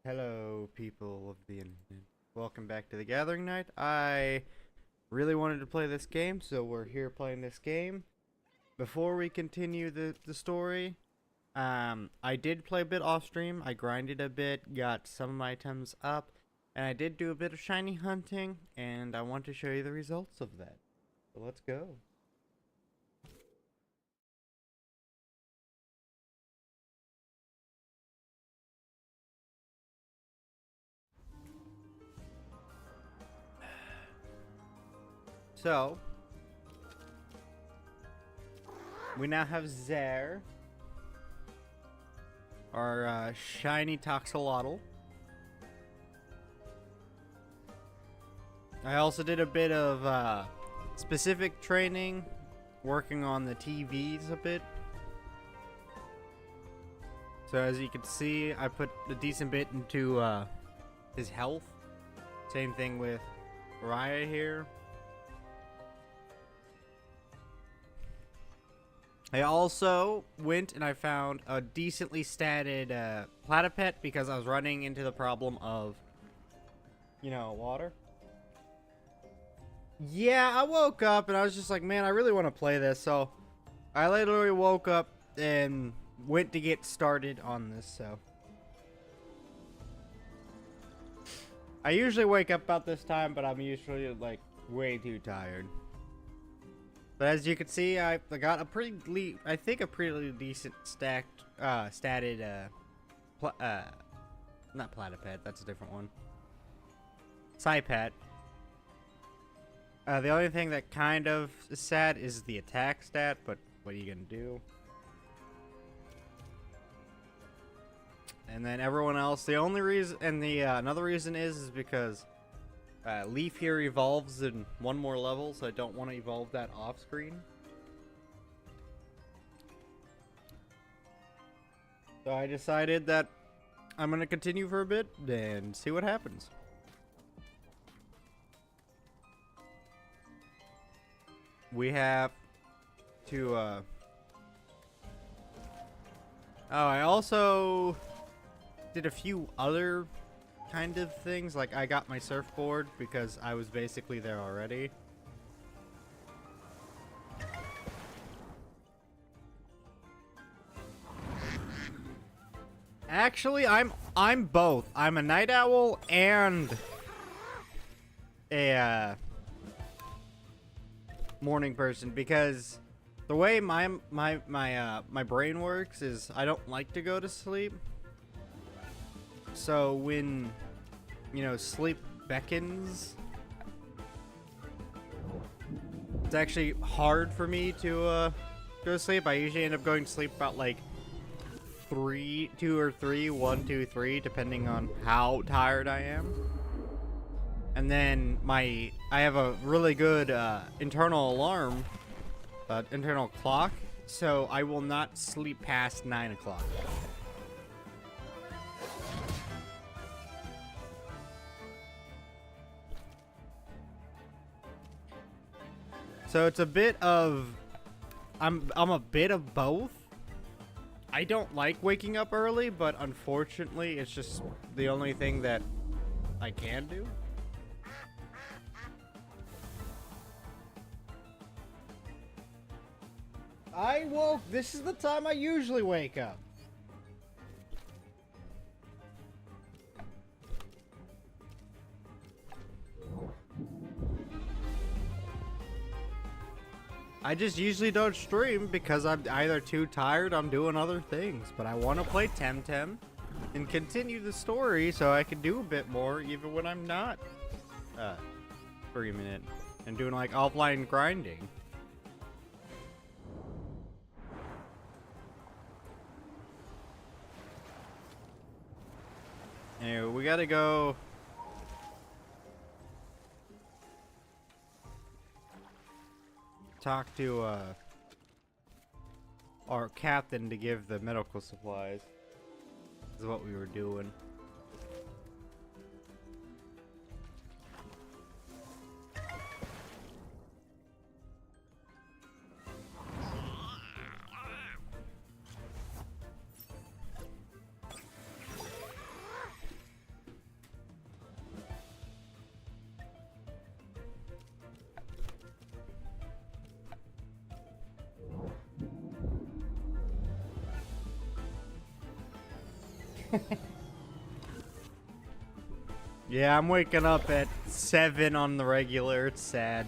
Hello, people of the internet. Welcome back to the Gathering Night. I really wanted to play this game, so we're here playing this game. Before we continue the story, I did play a bit off stream. I grinded a bit, got some of my items up, and I did do a bit of shiny hunting, and I want to show you the results of that. So let's go. So, we now have Zare, our shiny Toxolotl. I also did a bit of specific training, working on the TVs a bit. So as you can see, I put a decent bit into his health. Same thing with Raya here. I also went and I found a decently statted Platypet because I was running into the problem of, water. Yeah, I woke up and I was just like, man, I really want to play this. So I literally woke up and went to get started on this. So I usually wake up about this time, but I'm usually like way too tired. But as you can see, I got a pretty decent stacked, statted, not Platypet, that's a different one. Psypet. The only thing that kind of is sad is the attack stat, but what are you gonna do? And then everyone else, the only reason, and the another reason is because Leaf here evolves in one more level, so I don't want to evolve that off screen. So I decided that I'm going to continue for a bit and see what happens. We have to, oh, I also did a few other kind of things. Like, I got my surfboard because I was basically there already. Actually, I'm both. I'm a night owl and a morning person, because the way my brain works is I don't like to go to sleep. So when, sleep beckons, it's actually hard for me to go to sleep. I usually end up going to sleep about like 1, 2, 3, depending on how tired I am. And then I have a really good internal alarm, internal clock, so I will not sleep past 9 o'clock. So it's a bit of, I'm a bit of both. I don't like waking up early, but unfortunately, it's just the only thing that I can do. This is the time I usually wake up. I just usually don't stream because I'm either too tired, I'm doing other things. But I want to play TemTem and continue the story so I can do a bit more even when I'm not streaming it and doing like offline grinding. Anyway, we gotta go talk to our captain to give the medical supplies. This is what we were doing. Yeah, I'm waking up at 7 on the regular. It's sad.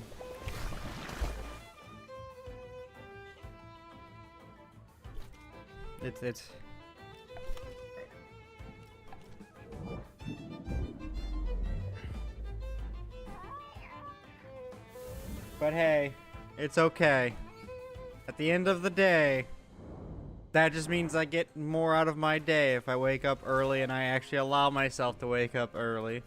It's But hey, it's okay. At the end of the day, that just means I get more out of my day if I wake up early and I actually allow myself to wake up early.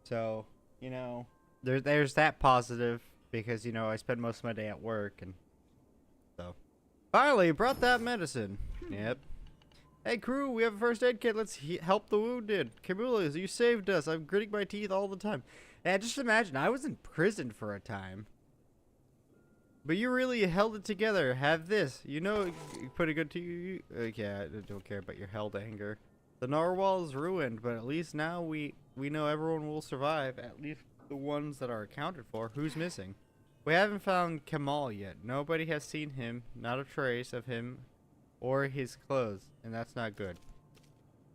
So, you know, there's that positive because, you know, I spend most of my day at work and so. Finally, brought that medicine. Yep. Hey crew, we have a first aid kit. Let's help the wounded. Camillus, you saved us. I'm gritting my teeth all the time. And just imagine, I was in prison for a time. But you really held it together. Have this. You know, you put it good to you. Okay, I don't care about your held anger. The narwhal is ruined, but at least now we know everyone will survive. At least the ones that are accounted for. Who's missing? We haven't found Kemal yet. Nobody has seen him. Not a trace of him or his clothes, and that's not good.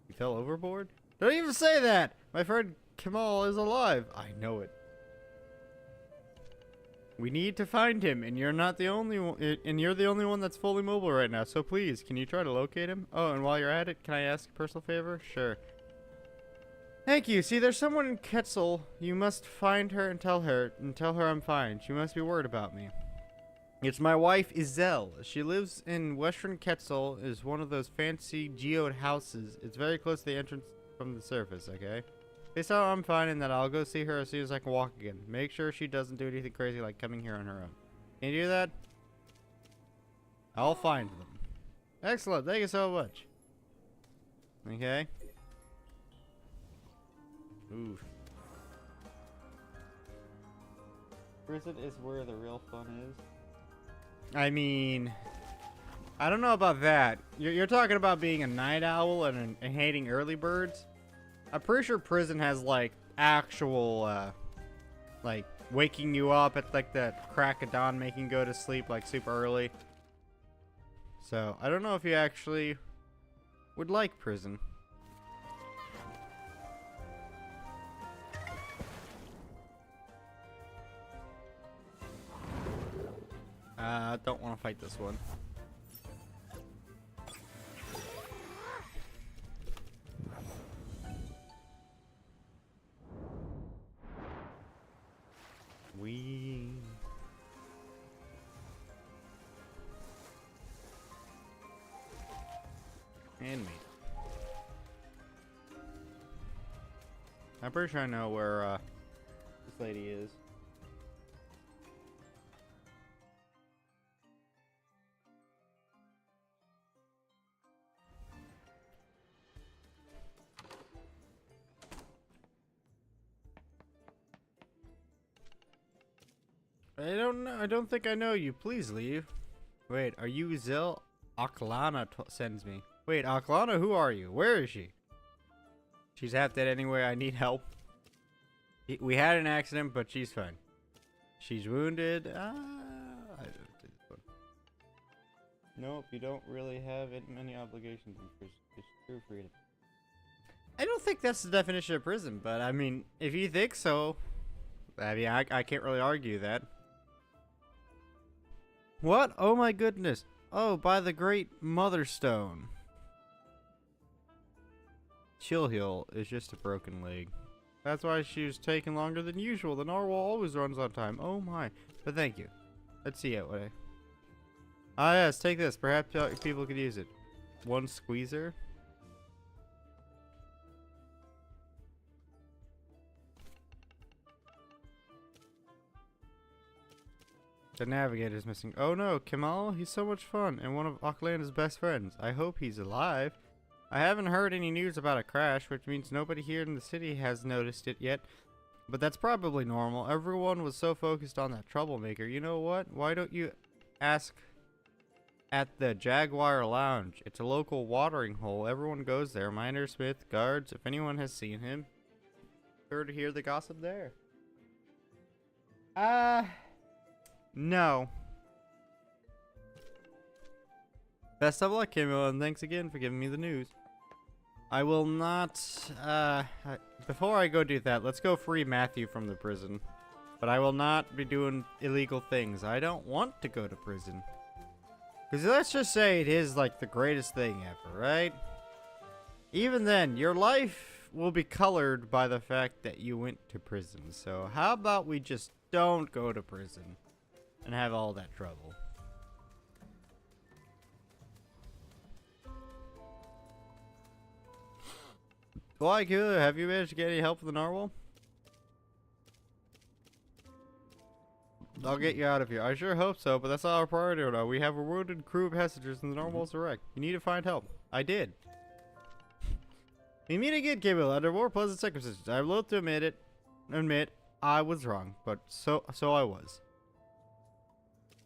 He fell overboard? Don't even say that! My friend Kemal is alive. I know it. We need to find him, and you're not the only one, and you're the only one that's fully mobile right now, so please, can you try to locate him? Oh, and while you're at it, can I ask a personal favor? Sure. Thank you. See, there's someone in Quetzal. You must find her and tell her I'm fine. She must be worried about me. It's my wife, Izel. She lives in Western Quetzal, is one of those fancy geode houses. It's very close to the entrance from the surface, okay? They saw I'm fine and that I'll go see her as soon as I can walk again. Make sure she doesn't do anything crazy like coming here on her own. Can you do that? I'll find them. Excellent. Thank you so much. Okay. Oof. Prison is where the real fun is. I mean, I don't know about that. You're talking about being a night owl and hating early birds? I'm pretty sure prison has, like, actual, like, waking you up at, like, the crack of dawn, making you go to sleep, like, super early. So, I don't know if you actually would like prison. I don't want to fight this one. And me. I'm pretty sure I know where this lady is. I don't know. I don't think I know you. Please leave. Wait, are you Zil? Aklana sends me. Wait, Aklana, who are you? Where is she? She's half dead anyway. I need help. We had an accident, but she's fine. She's wounded. Nope, you don't really have many obligations in prison. It's true freedom. I don't think that's the definition of prison, but I mean, if you think so, I mean, I can't really argue that. What? Oh my goodness. Oh, by the great Mother Stone. Chillhill is just a broken leg. That's why she was taking longer than usual. The narwhal always runs on time. Oh my. But thank you. Let's see it. What? Ah yes, take this. Perhaps people could use it. One squeezer. The navigator's missing. Oh no, Kemal? He's so much fun and one of Auckland's best friends. I hope he's alive. I haven't heard any news about a crash, which means nobody here in the city has noticed it yet. But that's probably normal. Everyone was so focused on that troublemaker. You know what? Why don't you ask at the Jaguar Lounge? It's a local watering hole. Everyone goes there. Miner, Smith, guards. If anyone has seen him, sure to hear the gossip there. No. Best of luck, Kimmo, and thanks again for giving me the news. I will not, before I go do that, let's go free Matthew from the prison. But I will not be doing illegal things. I don't want to go to prison. Because let's just say it is like the greatest thing ever, right? Even then, your life will be colored by the fact that you went to prison. So how about we just don't go to prison and have all that trouble? Why, Killer? Have you managed to get any help with the narwhal? I'll get you out of here. I sure hope so, but that's not our priority right now. We have a wounded crew of passengers and the narwhal's a wreck. You need to find help. I did. We meet again, Gabriel, under more pleasant circumstances. I'm loath to admit I was wrong, but so I was.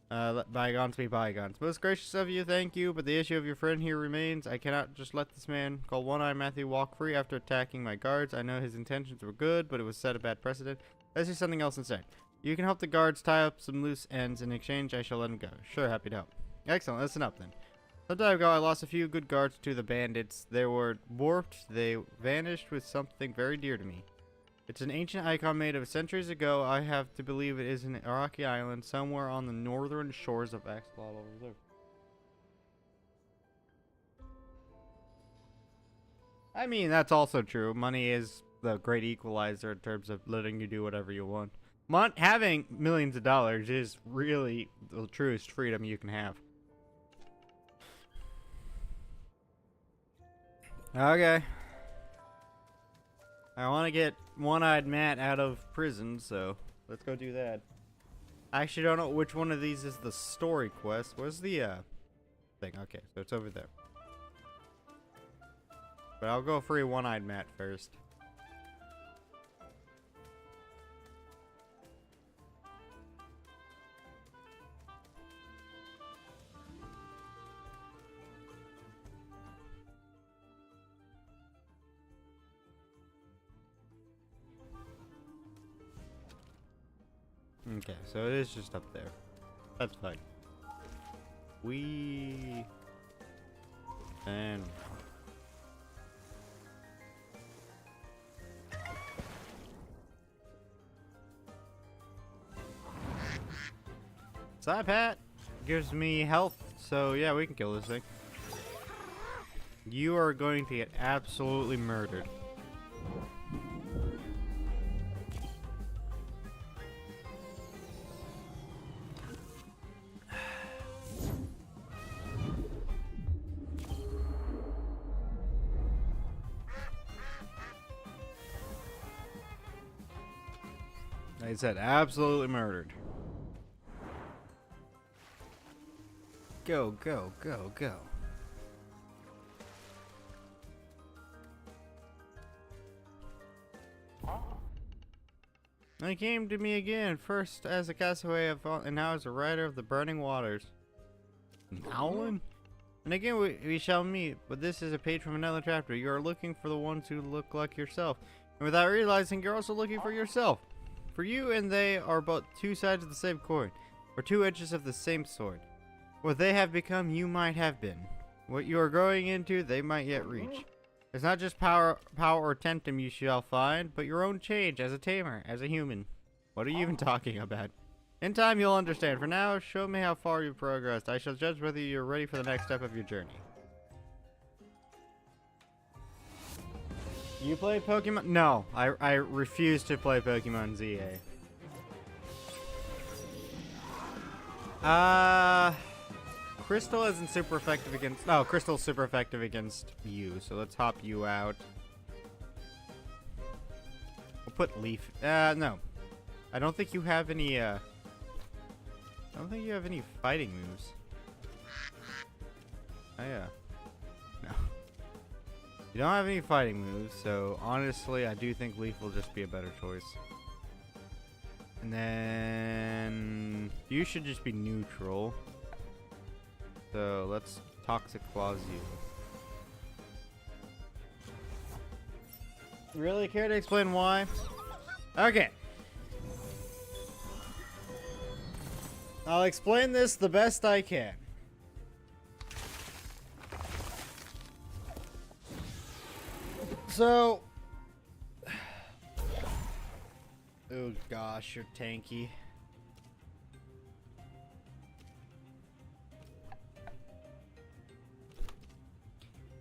Let bygones be bygones. Most gracious of you, thank you, but the issue of your friend here remains. I cannot just let this man called One-Eyed Matthew walk free after attacking my guards. I know his intentions were good, but it was set a bad precedent. Let's do something else instead. You can help the guards tie up some loose ends. In exchange, I shall let him go. Sure, happy to help. Excellent, listen up then. Some time ago, I lost a few good guards to the bandits. They were warped. They vanished with something very dear to me. It's an ancient icon made of centuries ago. I have to believe it is an rocky island somewhere on the northern shores of Axolotl Reserve. I mean, that's also true. Money is the great equalizer in terms of letting you do whatever you want. Having millions of dollars is really the truest freedom you can have. Okay. I want to get One-Eyed Matt out of prison, so let's go do that. I actually don't know which one of these is the story quest. Where's the thing? Okay, so it's over there. But I'll go free One-Eyed Matt first. Okay, so it is just up there. That's fine. And Side Pat gives me health, so yeah, we can kill this thing. You are going to get absolutely murdered. Like I said, absolutely murdered. Go, go, go, go. They came to me again, first as a castaway and now as a rider of the burning waters. Howlin'? And again we shall meet, but this is a page from another chapter. You are looking for the ones who look like yourself. And without realizing, you're also looking for yourself. For you and they are but two sides of the same coin, or two edges of the same sword. What they have become, you might have been. What you are growing into, they might yet reach. It's not just power or TemTem you shall find, but your own change as a tamer, as a human. What are you even talking about? In time, you'll understand. For now, show me how far you've progressed. I shall judge whether you're ready for the next step of your journey. You play Pokemon? No, I refuse to play Pokemon ZA. Crystal isn't super effective against... No, Crystal's super effective against you, so let's hop you out. We'll put Leaf... no. I don't think you have any, I don't think you have any fighting moves. Oh, yeah. No. You don't have any fighting moves, so honestly, I do think Leaf will just be a better choice. And then... You should just be neutral. So, let's Toxic Claws you. Really care to explain why? Okay. I'll explain this the best I can. So... Oh gosh, you're tanky.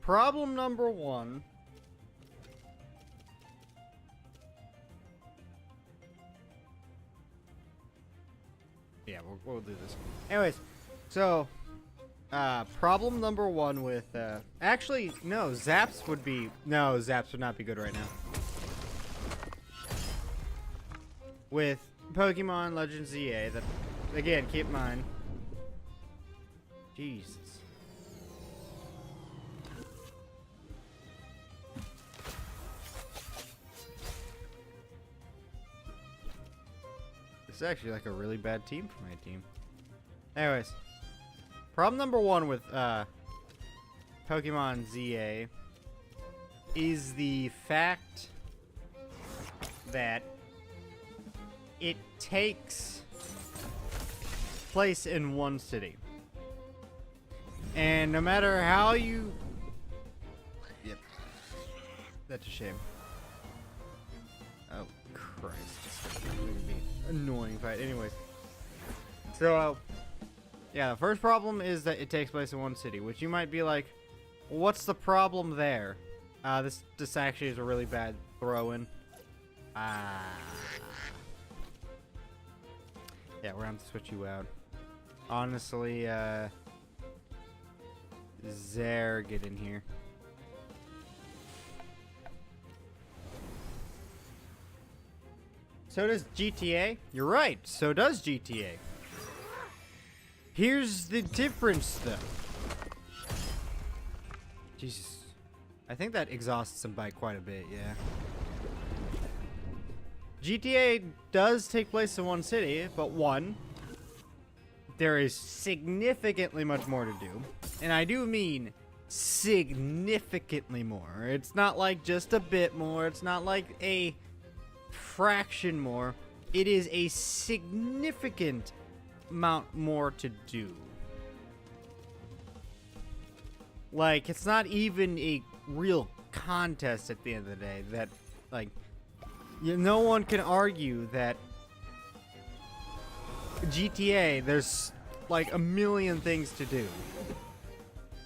Problem number one. Yeah, we'll do this. Anyways, so, problem number one with, actually, no, Zaps would be, no, Zaps would not be good right now. With Pokemon Legends ZA, that, again, keep in mind. Jesus. This is actually like a really bad team for my team. Anyways, problem number one with Pokemon ZA is the fact that it takes place in one city. And no matter how you... Yep. That's a shame. Oh, Christ. This is going to be an annoying fight. Anyways. So, yeah, the first problem is that it takes place in one city, which you might be like, what's the problem there? This actually is a really bad throw-in. Yeah, we're gonna have to switch you out. Honestly, Zare, get in here. So does GTA. You're right, so does GTA. Here's the difference, though. Jesus. I think that exhausts him by quite a bit, yeah. GTA does take place in one city, but one, there is significantly much more to do. And I do mean significantly more. It's not like just a bit more. It's not like a fraction more. It is a significant amount more to do. Like, it's not even a real contest at the end of the day. That, like, no one can argue that GTA, there's like a million things to do.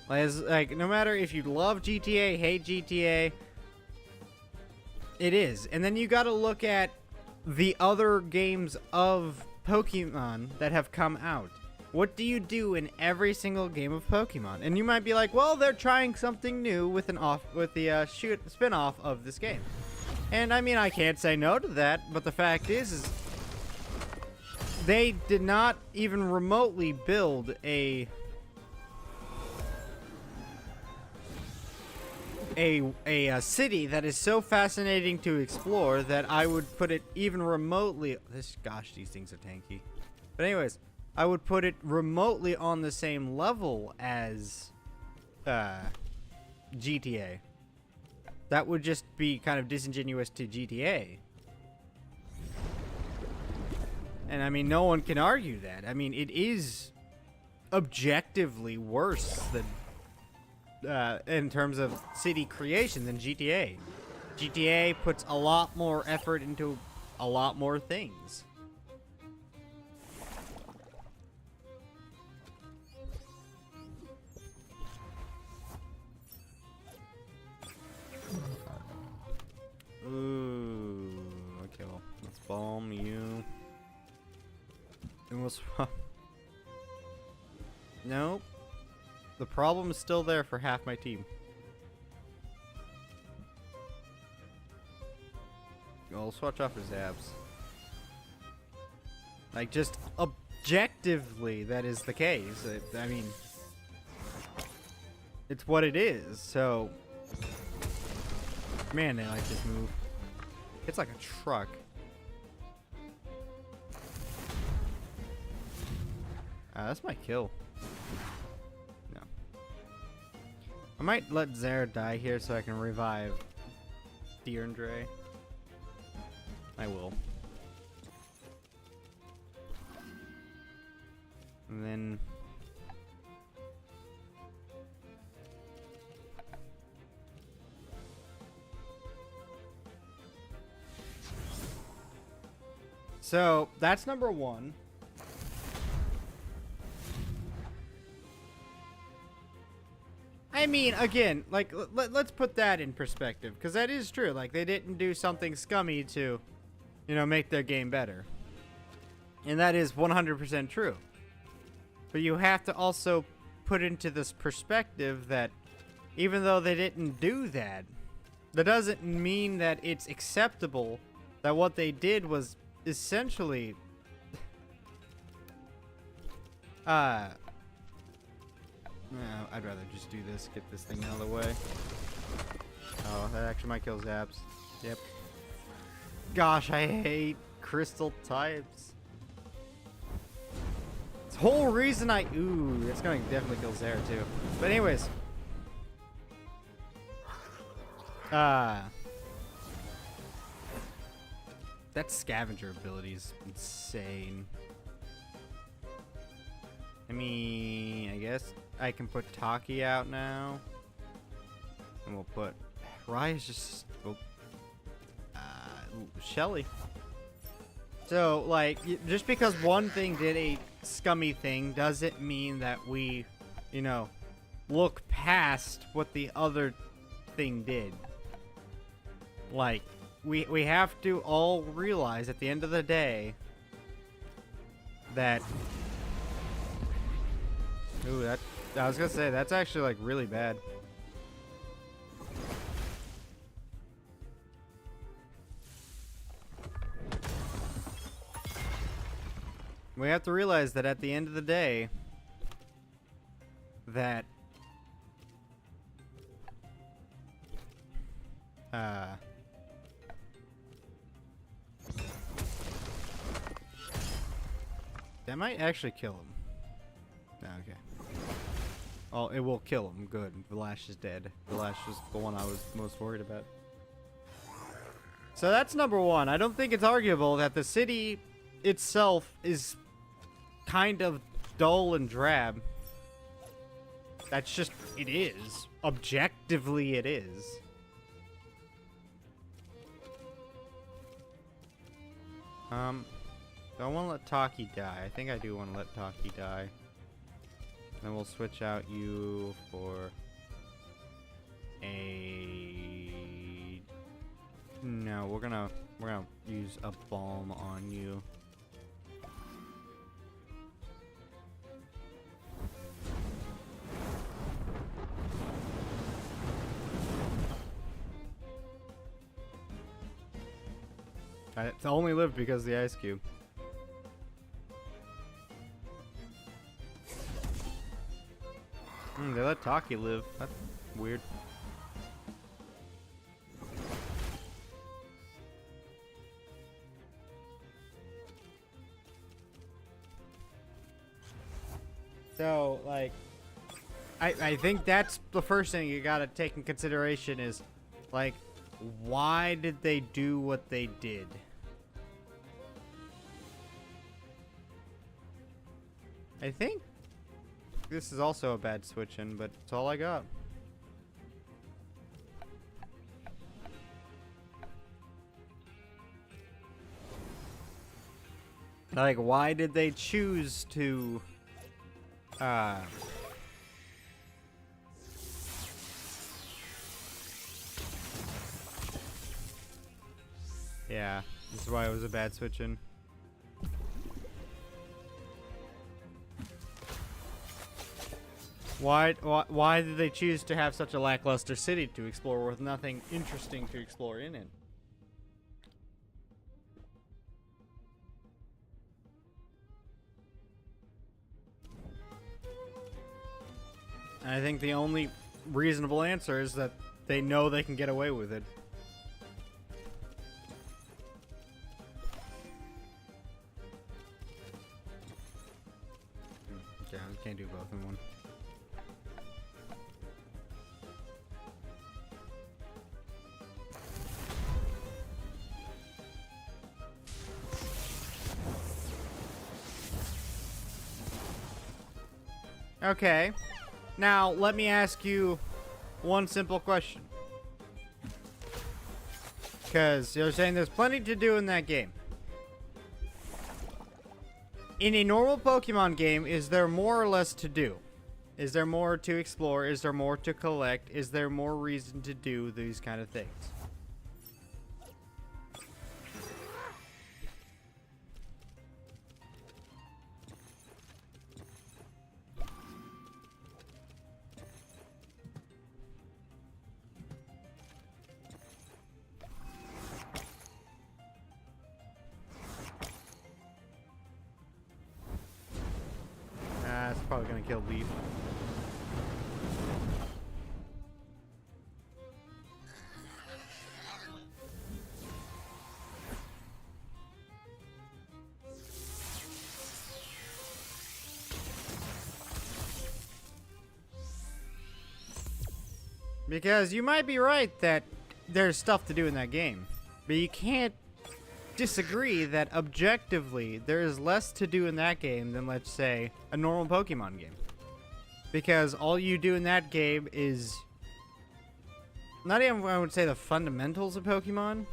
Like, no matter if you love GTA, hate GTA, it is. And then you gotta look at the other games of Pokemon that have come out. What do you do in every single game of Pokemon? And you might be like, well, they're trying something new with the spin-off of this game. And I mean, I can't say no to that, but the fact is they did not even remotely build a city that is so fascinating to explore that I would put it even remotely. Gosh, these things are tanky. But anyways, I would put it remotely on the same level as GTA. That would just be kind of disingenuous to GTA. And I mean, no one can argue that. I mean, it is objectively worse than, in terms of city creation, than GTA. GTA puts a lot more effort into a lot more things. Ooh, okay, well, let's bomb you. And we'll swap. Nope. The problem is still there for half my team. I'll swatch off his abs. Like, just objectively, that is the case. I mean, it's what it is, so... Man, they like this move. It's like a truck. That's my kill. No. I might let Zare die here so I can revive Deandre. I will. And then... So that's number one. I mean, again, like, let's put that in perspective, because that is true. Like, they didn't do something scummy to, you know, make their game better. And that is 100% true. But you have to also put into this perspective that even though they didn't do that, that doesn't mean that it's acceptable that what they did was essentially no, I'd rather just do this, get this thing out of the way. Oh, that actually might kill Zaps. Yep. Gosh, I hate crystal types. It's the whole reason ooh, it's gonna definitely kill Zera too. But anyways. That scavenger ability is insane. I mean, I guess I can put Taki out now. And we'll put Raya's just Shelly. So, like, just because one thing did a scummy thing doesn't mean that we, you know, look past what the other thing did. Like, we have to all realize at the end of the day that... Ooh, that... I was gonna say, that's actually, like, really bad. We have to realize that at the end of the day, that... that might actually kill him. Okay. Oh, it will kill him. Good. Vlash is dead. Vlash was the one I was most worried about. So that's number one. I don't think it's arguable that the city itself is kind of dull and drab. That's just... it is. Objectively, it is. Do I want to let Taki die? I think I do want to let Taki die. Then we'll switch out you for a... No, we're gonna use a bomb on you. It's only lived because of the ice cube. They let Taki live. That's weird. So, like, I think that's the first thing you gotta take in consideration is, like, why did they do what they did? I think this is also a bad switch in, but it's all I got. Like, why did they choose to, yeah, this is why it was a bad switch in. Why did they choose to have such a lackluster city to explore with nothing interesting to explore in it? And I think the only reasonable answer is that they know they can get away with it. Okay, I can't do both in one. Okay. Now, let me ask you one simple question. Because you're saying there's plenty to do in that game. in a normal Pokemon game, is there more or less to do? Is there more to explore? Is there more to collect? Is there more reason to do these kind of things? It's probably gonna kill Leaf. Because you might be right that there's stuff to do in that game, but you can't disagree that objectively there is less to do in that game than, let's say, a normal Pokemon game. Because all you do in that game is not even, I would say, the fundamentals of Pokemon,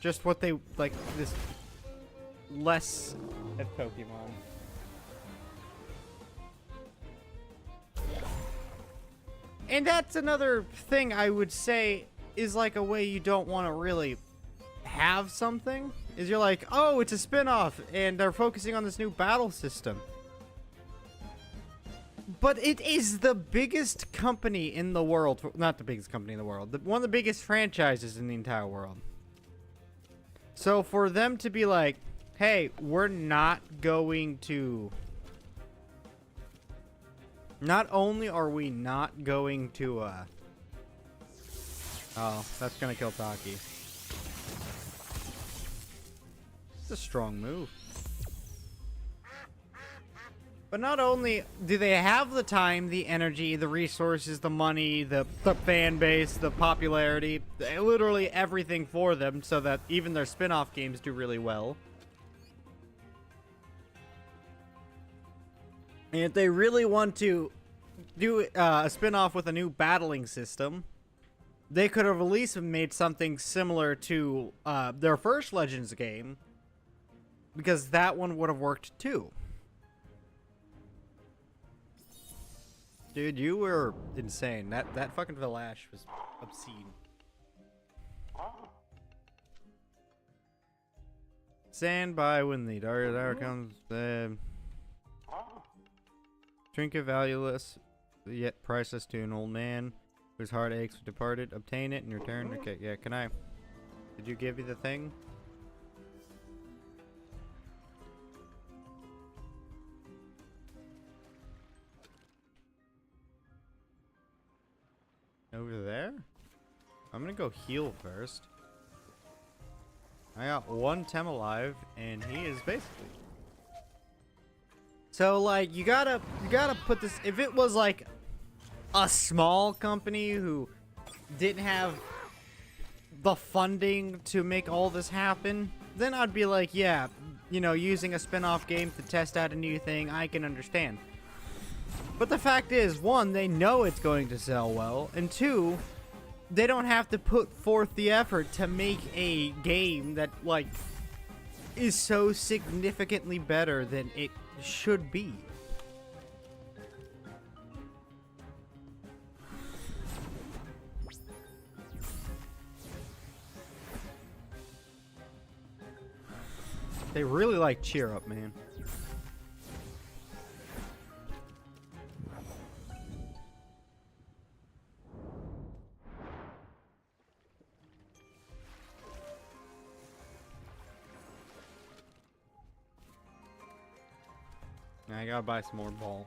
just what they like, this less at Pokemon. And that's another thing I would say is like a way you don't want to really have something. Is you're like, oh, it's a spin-off and they're focusing on this new battle system. But it is the biggest company in the world. Not the biggest company in the world. One of the biggest franchises in the entire world. So for them to be like, hey, we're not going to... Not only are we not going to, Oh, that's gonna kill Taki. It's a strong move. But not only do they have the time, the energy, the resources, the money, the fan base, the popularity, literally everything for them so that even their spin-off games do really well. And if they really want to do a spin-off with a new battling system, they could have at least made something similar to their first Legends game, because that one would have worked too. Dude, you were insane. That fucking Vilash was obscene. Stand by when the dark hour comes. Trinket valueless, yet priceless to an old man whose heart aches for departed. Obtain it in return. Okay, yeah, can I? Did you give me the thing? Over there? I'm gonna go heal first. I got one Tem alive, and he is basically... So, like, you gotta put this... If it was, like, a small company who didn't have the funding to make all this happen, then I'd be like, yeah, you know, using a spin-off game to test out a new thing, I can understand. But the fact is, one, they know it's going to sell well, and two, they don't have to put forth the effort to make a game that, like, is so significantly better than it should be. They really like cheer up, man. I gotta buy some more balls.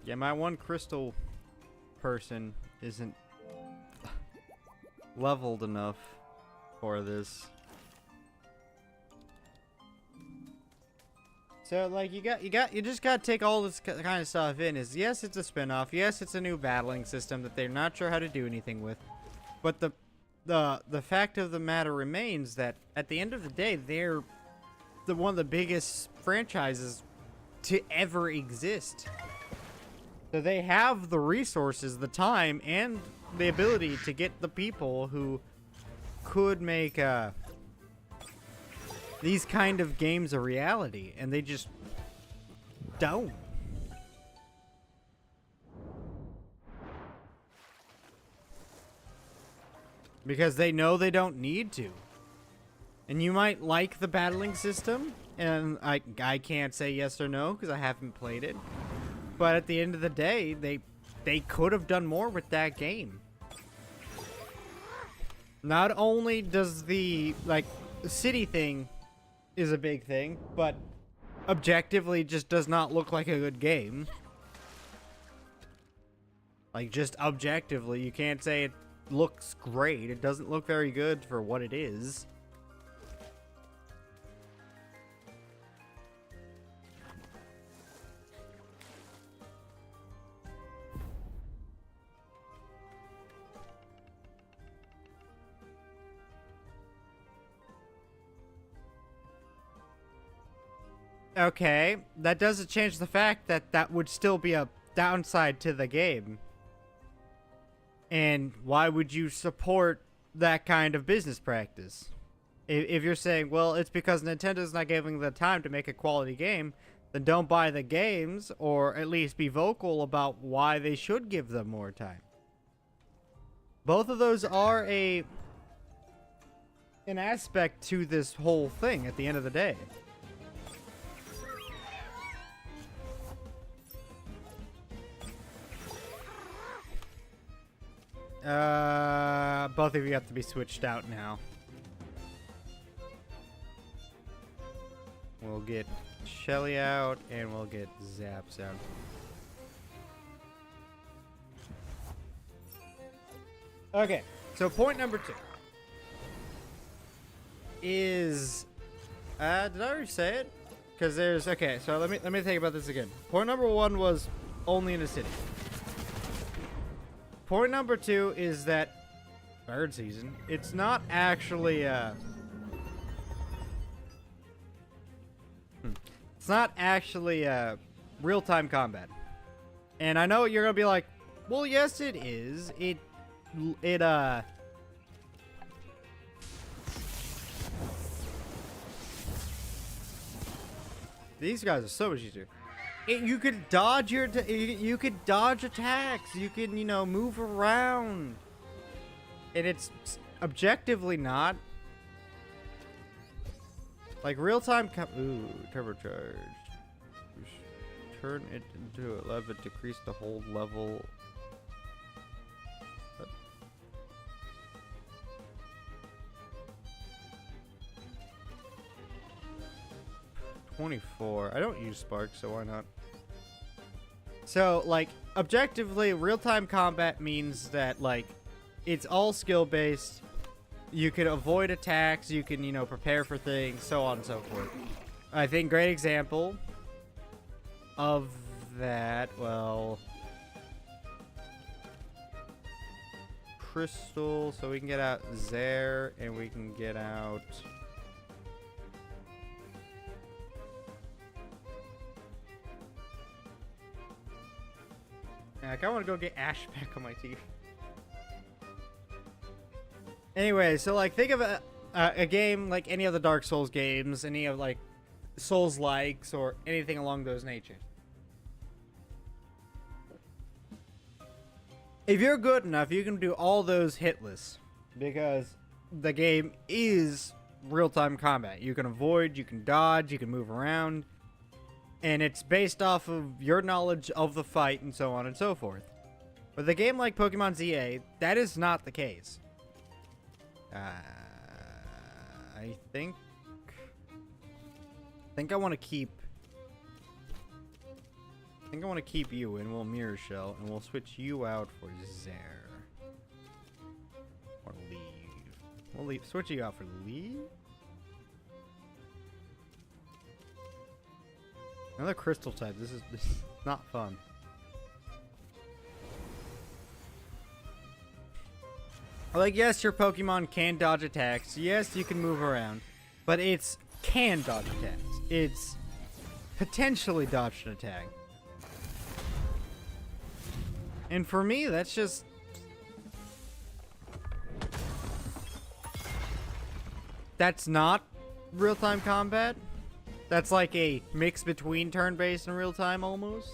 Yeah, my one crystal person isn't leveled enough for this. So, like, you just gotta take all this kind of stuff in. Is yes, it's a spin-off. Yes, it's a new battling system that they're not sure how to do anything with. But the fact of the matter remains that at the end of the day, they're one of the biggest franchises to ever exist. So they have the resources, the time, and the ability to get the people who could make these kind of games a reality, and they just don't. Because they know they don't need to. And you might like the battling system, and I can't say yes or no because I haven't played it. But at the end of the day, they could have done more with that game. Not only does the, like, city thing is a big thing, but objectively just does not look like a good game. Like, just objectively, you can't say it looks great. It doesn't look very good for what it is. Okay, that doesn't change the fact that that would still be a downside to the game. And why would you support that kind of business practice? If you're saying, well, it's because Nintendo's not giving the time to make a quality game, then don't buy the games, or at least be vocal about why they should give them more time. Both of those are an aspect to this whole thing at the end of the day. Both of you have to be switched out now. We'll get Shelly out, and we'll get Zaps out. Okay, so point number 2 is, did I already say it? Because there's, okay, so let me think about this again. Point number 1 was only in a city. Point number 2 is that bird season, it's not actually it's not actually real-time combat. And I know you're gonna be like, well, yes it is. These guys are so much easier. You could dodge you could dodge attacks. You can, you know, move around. And it's objectively not. Like real-time ooh, turbocharged. Turn it into 11, decrease the hold level. What? $24. I don't use Spark, so why not? So, like, objectively, real-time combat means that, like, it's all skill-based. You can avoid attacks. You can, you know, prepare for things, so on and so forth. I think great example of that, well, Crystal. So we can get out Zare, and we can get out... I kind of want to go get Ash back on my team. Anyway, so like think of a game like any of the Dark Souls games, any of like Souls-likes or anything along those natures. If you're good enough, you can do all those hitless because the game is real-time combat. You can avoid, you can dodge, you can move around. And it's based off of your knowledge of the fight and so on and so forth. With a game like Pokemon ZA, that is not the case. I think I want to keep you, and we'll Mirror Shell, and we'll switch you out for Zare. Or Leave. We'll switch you out for Leave. Another crystal type. This is not fun. Like, yes, your Pokemon can dodge attacks. Yes, you can move around. But it's can dodge attacks. It's potentially dodged an attack. And for me, that's just... that's not real-time combat. That's like a mix between turn-based and real-time almost.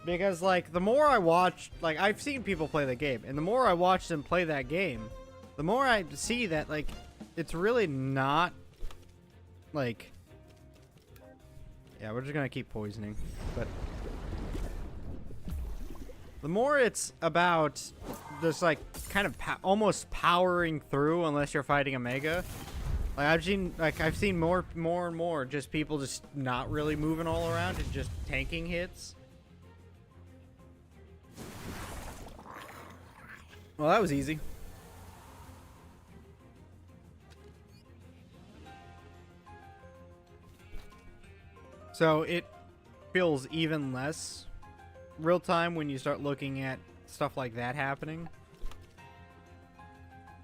Because, like, the more I watch, like, I've seen people play the game, and the more I watch them play that game, the more I see that, like, it's really not, like, yeah, we're just gonna keep poisoning, but the more it's about just, like, kind of almost powering through unless you're fighting a mega. Like, I've seen more and more just people just not really moving all around and just tanking hits. Well, that was easy. So it feels even less real time when you start looking at stuff like that happening.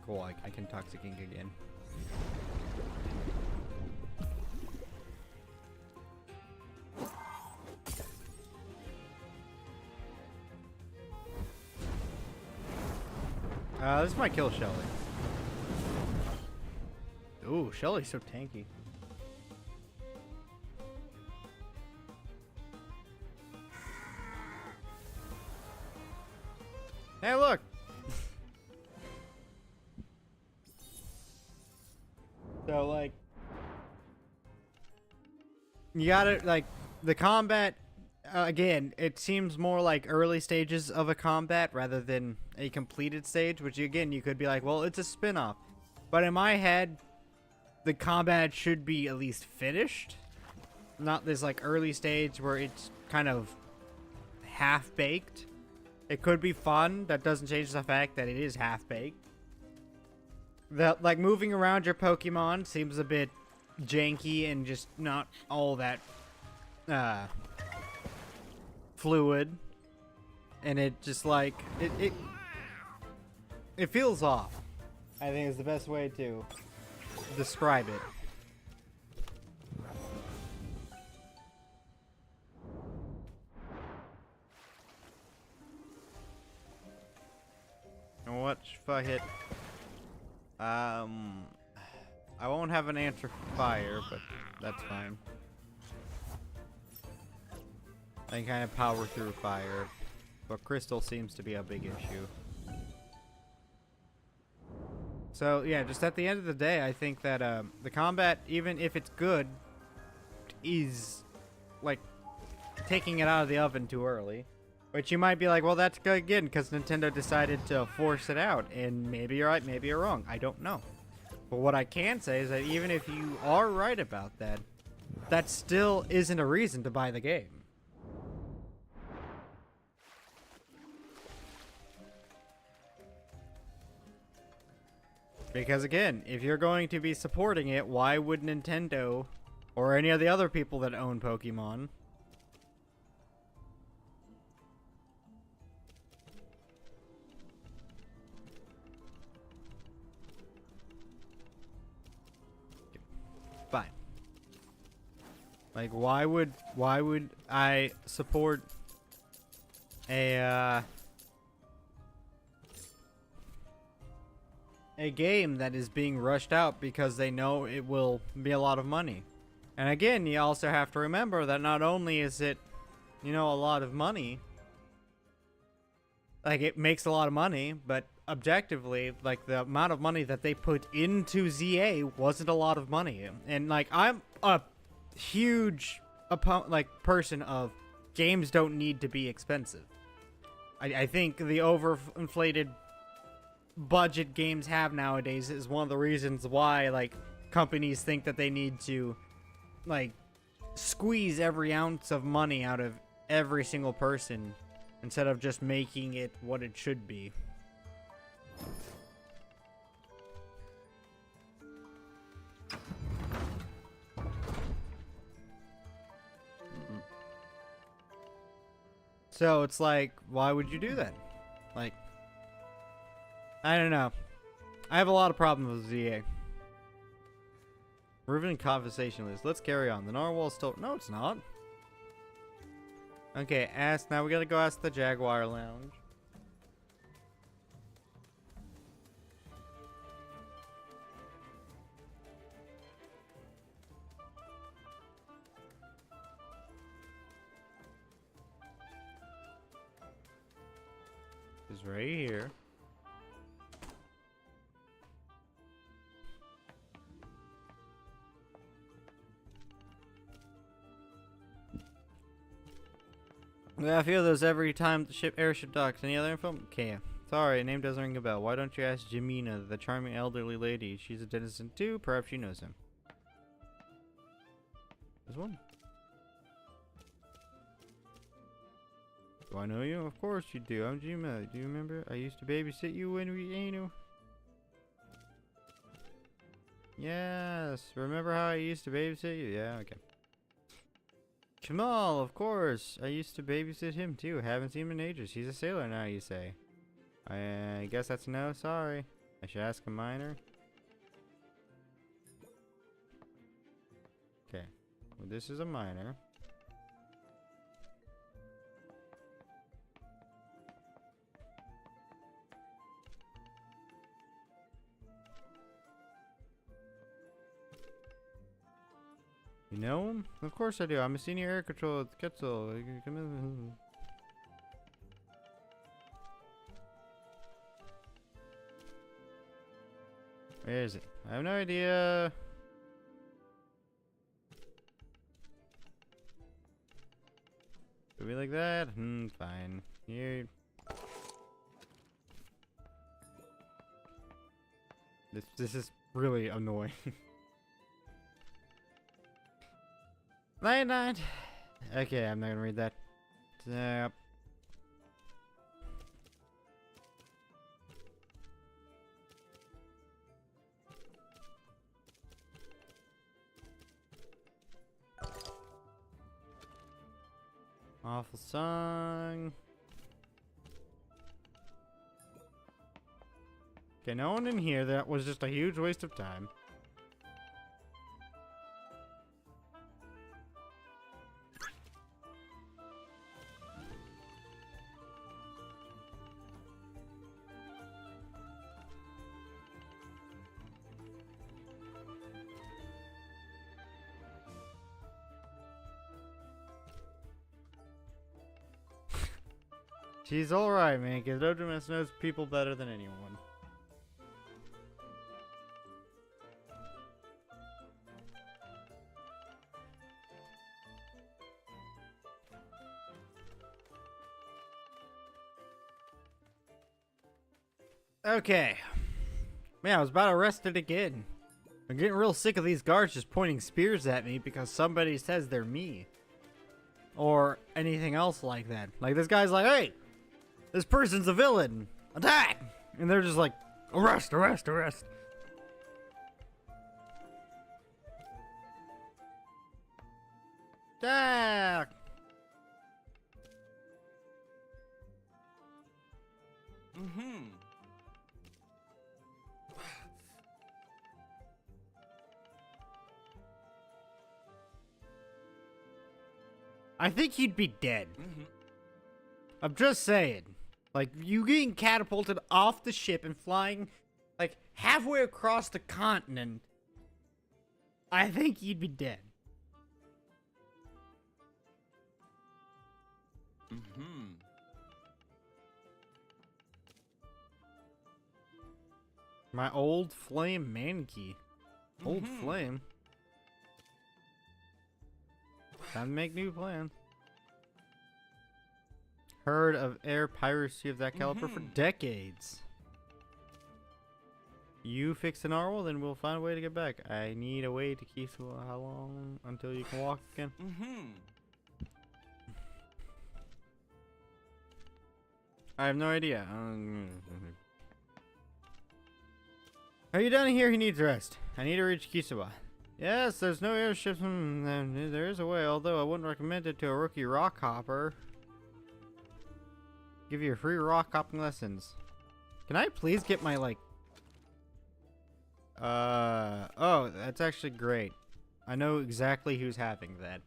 Cool, I can Toxic Ink again. This might kill Shelly. Ooh, Shelly's so tanky. Hey, look! So, like, you gotta, like, the combat, again, it seems more like early stages of a combat rather than a completed stage, which, again, you could be like, well, it's a spin-off. But in my head, the combat should be at least finished. Not this, like, early stage where it's kind of half-baked. It could be fun. That doesn't change the fact that it is half-baked. That, like, moving around your Pokemon seems a bit janky and just not all that fluid. And it just, like, it feels off, I think is the best way to describe it. What if I hit? I won't have an answer for fire, but that's fine. I can kind of power through fire, but crystal seems to be a big issue. So yeah, just at the end of the day, I think that the combat, even if it's good, is like taking it out of the oven too early. Which you might be like, well, that's good again, because Nintendo decided to force it out. And maybe you're right, maybe you're wrong. I don't know. But what I can say is that even if you are right about that, that still isn't a reason to buy the game. Because again, if you're going to be supporting it, why would Nintendo, or any of the other people that own Pokemon, fine. Like, why would I support a game that is being rushed out because they know it will be a lot of money? And again, you also have to remember that not only is it, you know, a lot of money, like, it makes a lot of money, but objectively, like, the amount of money that they put into ZA wasn't a lot of money. And, like, I'm a huge person of games don't need to be expensive. I think the overinflated budget games have nowadays is one of the reasons why, like, companies think that they need to, like, squeeze every ounce of money out of every single person instead of just making it what it should be. So it's like, why would you do that? Like, I don't know. I have a lot of problems with ZA. We're even in conversation list. Let's carry on. The narwhal's still... No, it's not. Okay, now we gotta go ask the Jaguar Lounge. is right here. Yeah, I feel those every time the airship docks. Any other info? Okay. Sorry, name doesn't ring a bell. Why don't you ask Jemina, the charming elderly lady? She's a denizen too. Perhaps she knows him. There's one. Do I know you? Of course you do. I'm Jemina. Do you remember? I used to babysit you when we, you know. Yes. Remember how I used to babysit you? Yeah, okay. Jamal, of course. I used to babysit him too. Haven't seen him in ages. He's a sailor now, you say. I guess that's a no. Sorry. I should ask a miner. Okay. Well, this is a miner. You know him? Of course I do. I'm a senior air control at Quetzal. Come in. Where is it? I have no idea. Could be like that? Fine. Here. This is really annoying. Night night. Okay, I'm not gonna read that. Yep. Awful song. Okay, no one in here. That was just a huge waste of time. She's alright, man, because Dojomas knows people better than anyone. Okay. Man, I was about arrested again. I'm getting real sick of these guards just pointing spears at me because somebody says they're me. Or anything else like that. Like, this guy's like, hey! This person's a villain! Attack! And they're just like, arrest, arrest, arrest. Attack! I think he'd be dead. I'm just saying. Like, you getting catapulted off the ship and flying, like, halfway across the continent. I think he'd be dead. My old flame man key. Old flame? Time to make new plans. Heard of air piracy of that caliber for decades. You fix the narwhal, then we'll find a way to get back. I need a way to keep how long until you can walk again? I have no idea. Are you done here? He needs rest. I need to reach Kisawa. Yes, there's no airships. There is a way, although I wouldn't recommend it to a rookie rock hopper. Give you free rock hopping lessons. Can I please get my, like... Oh, that's actually great. I know exactly who's having that.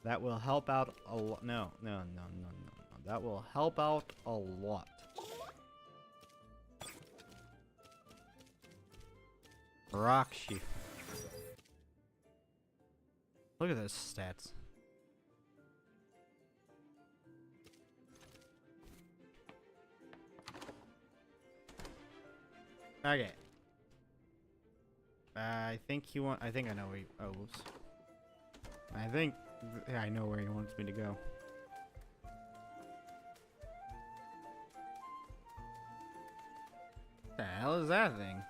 That will help out a lot. No. That will help out a lot. Rock sheep. Look at those stats. Okay. I think he want. I think I know where he. Oh, whoops. I think I know where he wants me to go. What the hell is that thing?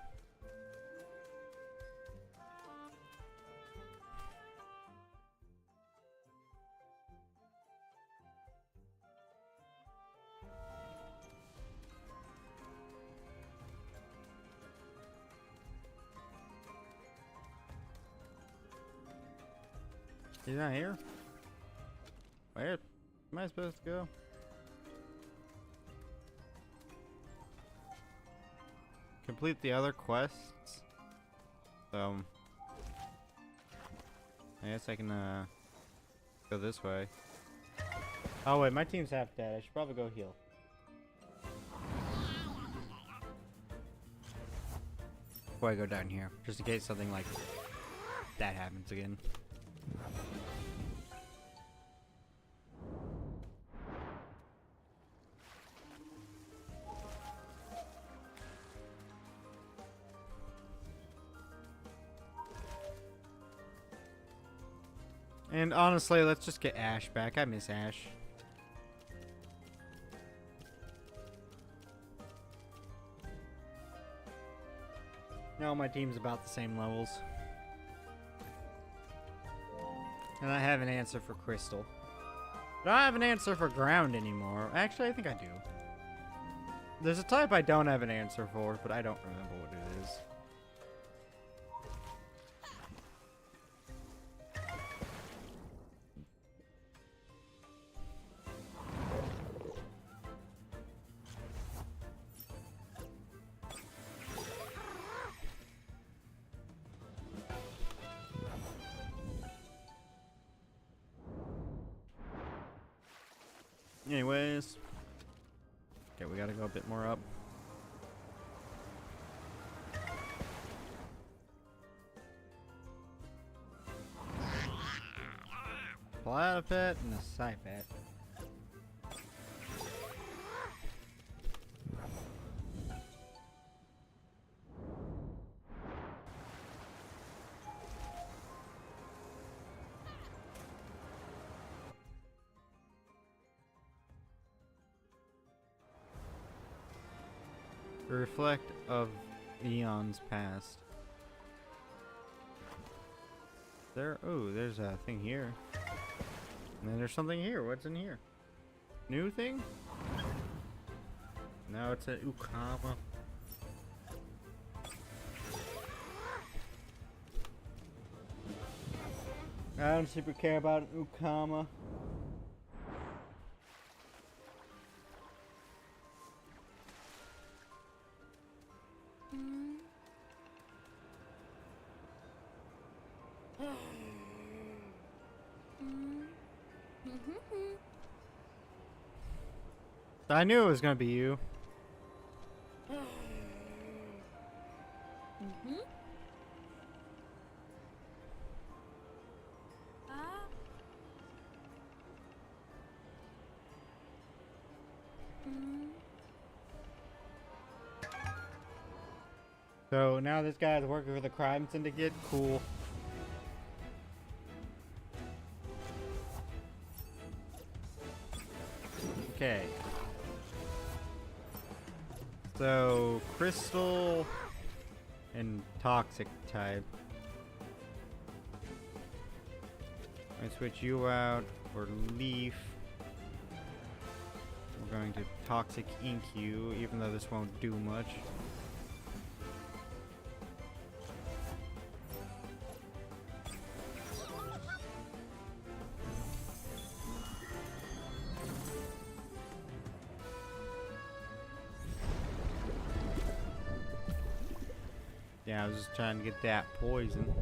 He's not here? Where am I supposed to go? Complete the other quests. So I guess I can go this way. Oh wait, my team's half dead. I should probably go heal. Before I go down here, just in case something like that happens again. And honestly, let's just get Ash back. I miss Ash. No, my team's about the same levels. And I have an answer for Crystal. But I don't have an answer for Ground anymore. Actually, I think I do. There's a type I don't have an answer for, but I don't remember what it is. Anyways. Okay, we gotta go a bit more up. Platypet and a Cypet. Reflect of eons past. Oh, there's a thing here. And then there's something here. What's in here? New thing? No, it's a Ukama. I don't super care about an Ukama. I knew it was gonna be you. So now this guy's working for the crime syndicate. Cool. Okay. So crystal and toxic type. I switch you out for leaf. We're going to toxic ink you, even though this won't do much. Yeah, I was just trying to get that poison.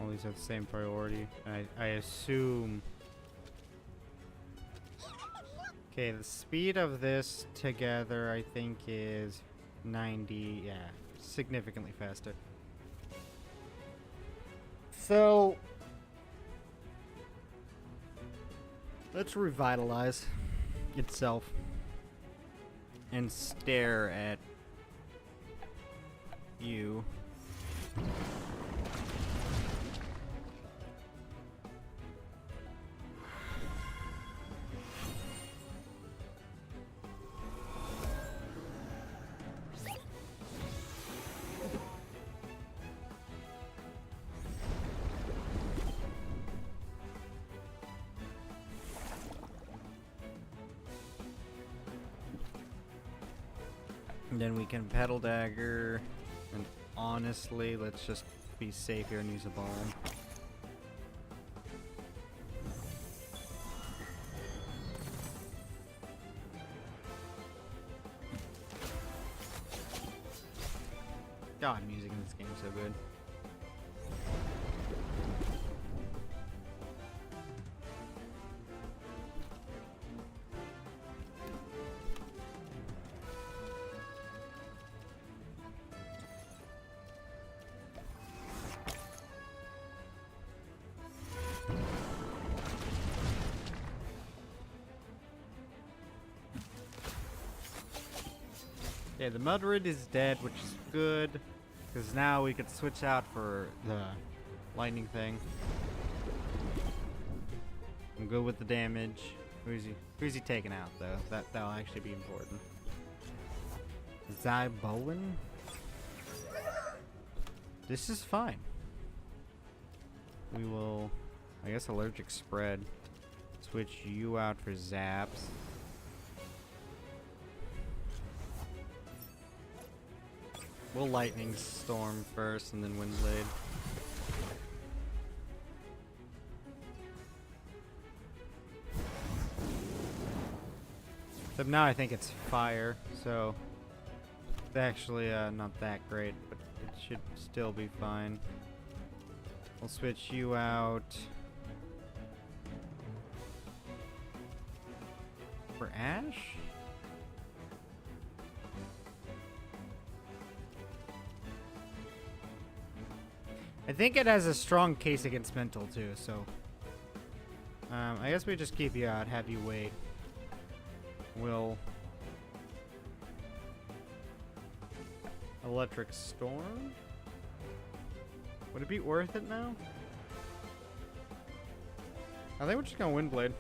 All these have the same priority. I assume Okay, the speed of this together, I think, is 90. Yeah, significantly faster. So, let's revitalize itself and stare at you. And then we can pedal dagger, and honestly, let's just be safe here and use a bomb. God, music in this game is so good. Yeah, the Mudrid is dead, which is good, because now we could switch out for the lightning thing. I'm good with the damage. Who's he taking out, though? That'll actually be important. Zybowen? This is fine. We will, I guess, allergic spread. Switch you out for zaps. We'll lightning storm first and then windblade. Except now I think it's fire, so it's actually not that great, but it should still be fine. We'll switch you out for Ash? I think it has a strong case against mental too, so I guess we just keep you out, have you wait. We'll electric storm? Would it be worth it now? I think we're just gonna windblade.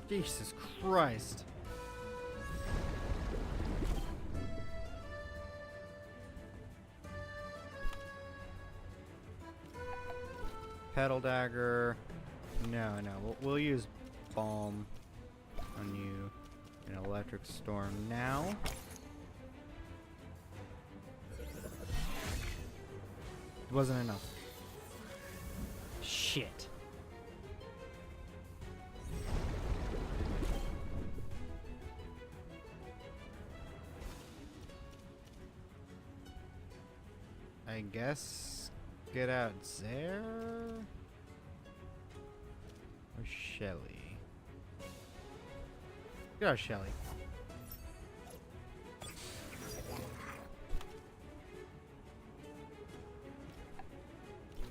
Jesus Christ. Pedal dagger. No, we'll use bomb on you. An electric storm now. It wasn't enough. Shit. I guess get out there or Shelly. Get out Shelly.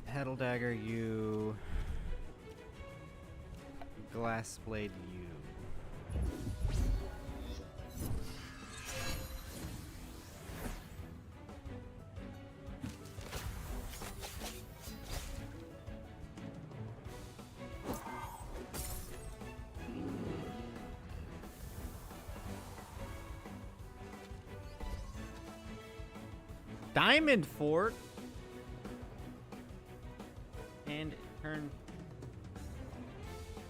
Petal dagger you. Glass blade you. Diamond Fort and turn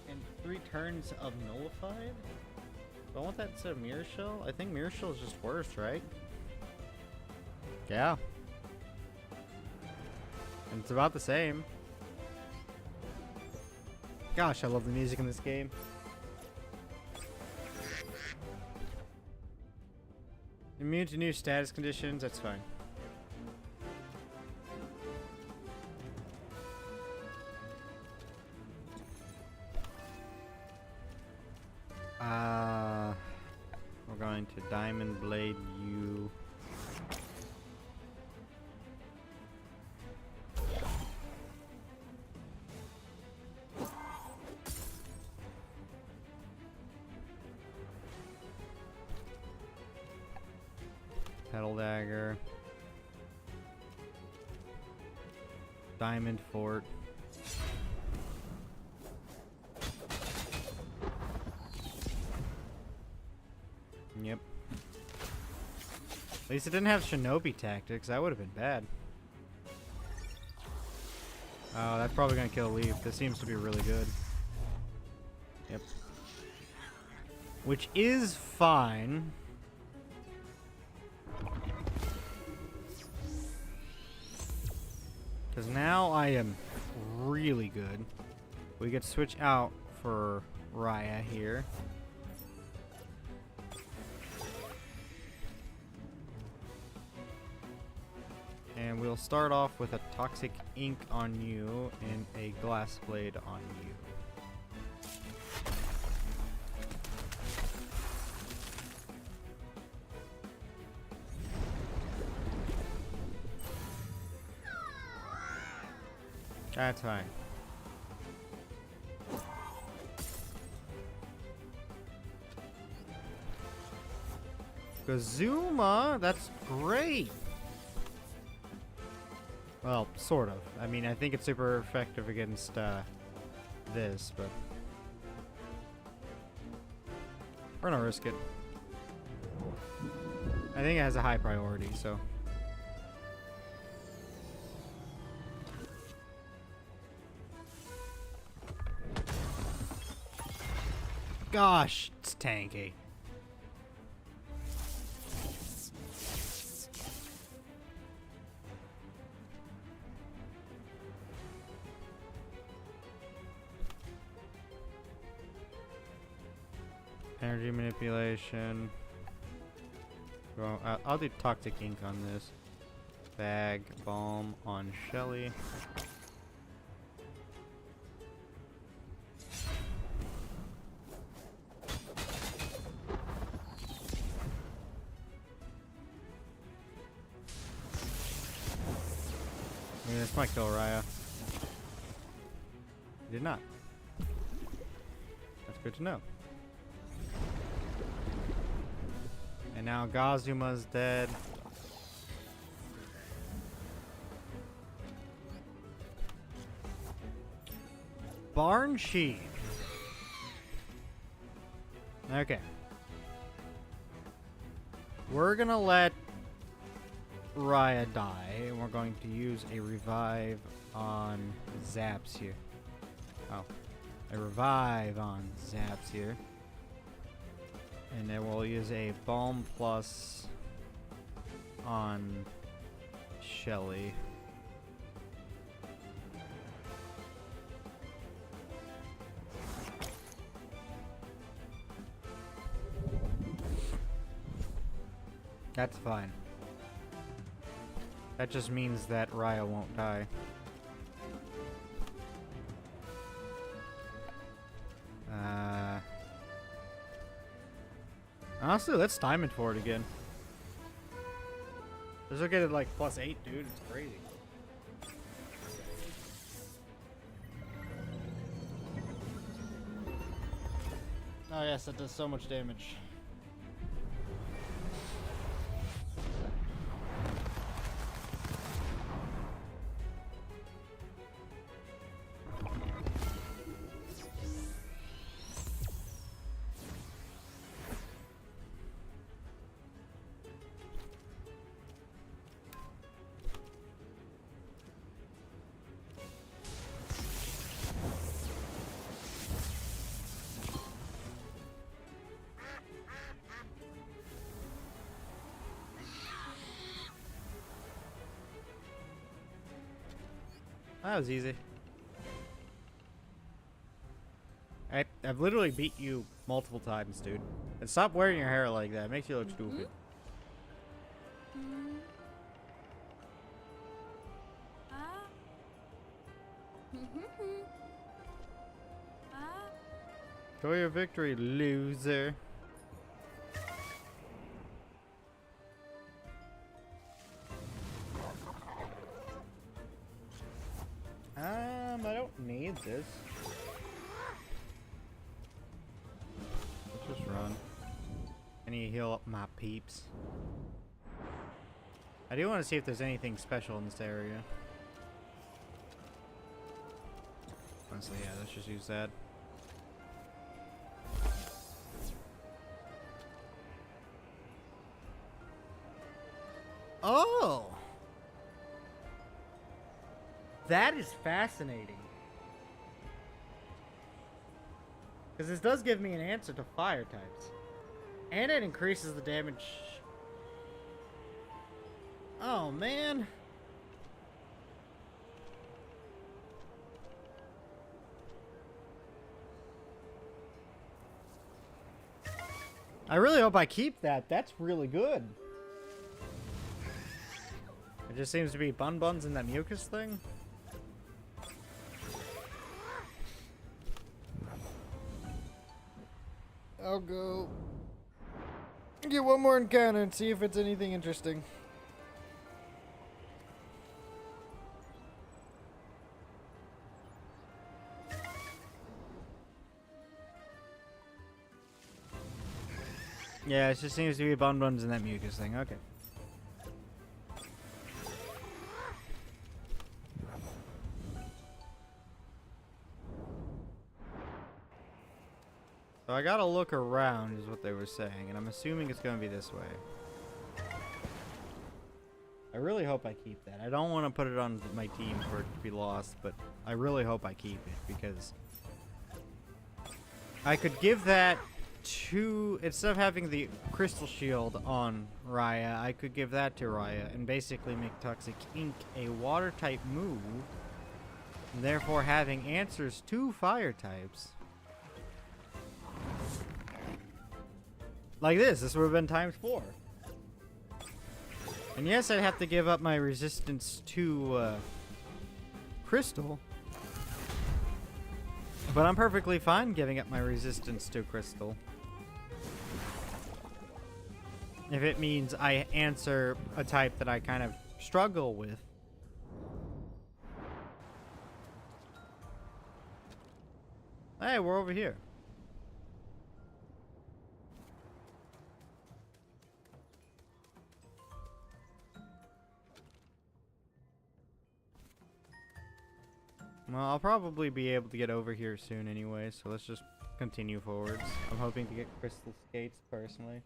and 3 turns of nullified. Do I want that instead of Mirror Shell? I think Mirror Shell is just worse, right? Yeah. And it's about the same. Gosh, I love the music in this game. Immune to new status conditions, that's fine. We're going to Diamond Blade you. Petal Dagger. Diamond Fort. Yep. At least it didn't have Shinobi tactics. That would have been bad. Oh, that's probably gonna kill Leaf. This seems to be really good. Yep. Which is fine. Because now I am really good. We get to switch out for Raya here. And we'll start off with a Toxic Ink on you and a Glass Blade on you. That's fine. Kazuma, that's great. Well, sort of. I mean, I think it's super effective against this, but we're gonna risk it. I think it has a high priority, so. Gosh, it's tanky. Energy manipulation. Well, I'll do Toxic Ink on this. Bag, Balm on Shelly. Yeah, this might kill Raya. Did not. That's good to know. And now Gazuma's dead. Barn Sheep. Okay. We're gonna let Raya die, and we're going to use a revive on Zaps here. Oh. A revive on Zaps here. And then we'll use a Balm Plus on Shelly. That's fine. That just means that Raya won't die. Honestly, let's Diamond for it again. This will get it like +8, dude. It's crazy. Oh yes, that does so much damage. That was easy. I've literally beat you multiple times, dude. And stop wearing your hair like that. It makes you look stupid. Enjoy your victory, loser. I don't need this. Let's just run. I need to heal up my peeps. I do want to see if there's anything special in this area. Honestly, yeah, let's just use that. Oh! That is fascinating. Because this does give me an answer to fire types. And it increases the damage. Oh, man. I really hope I keep that. That's really good. It just seems to be buns in that mucus thing. I'll go get one more encounter and see if it's anything interesting. Yeah, it just seems to be buns in that mucus thing. Okay. So I gotta look around is what they were saying, and I'm assuming it's gonna be this way. I really hope I keep that. I don't want to put it on my team for it to be lost, but I really hope I keep it, because I could give that to, instead of having the crystal shield on Raya, I could give that to Raya and basically make Toxic Ink a water type move, and therefore having answers to fire types. Like this would have been times 4. And yes, I'd have to give up my resistance to Crystal. But I'm perfectly fine giving up my resistance to Crystal. If it means I answer a type that I kind of struggle with. Hey, we're over here. Well, I'll probably be able to get over here soon anyway, so let's just continue forwards. I'm hoping to get crystal skates personally.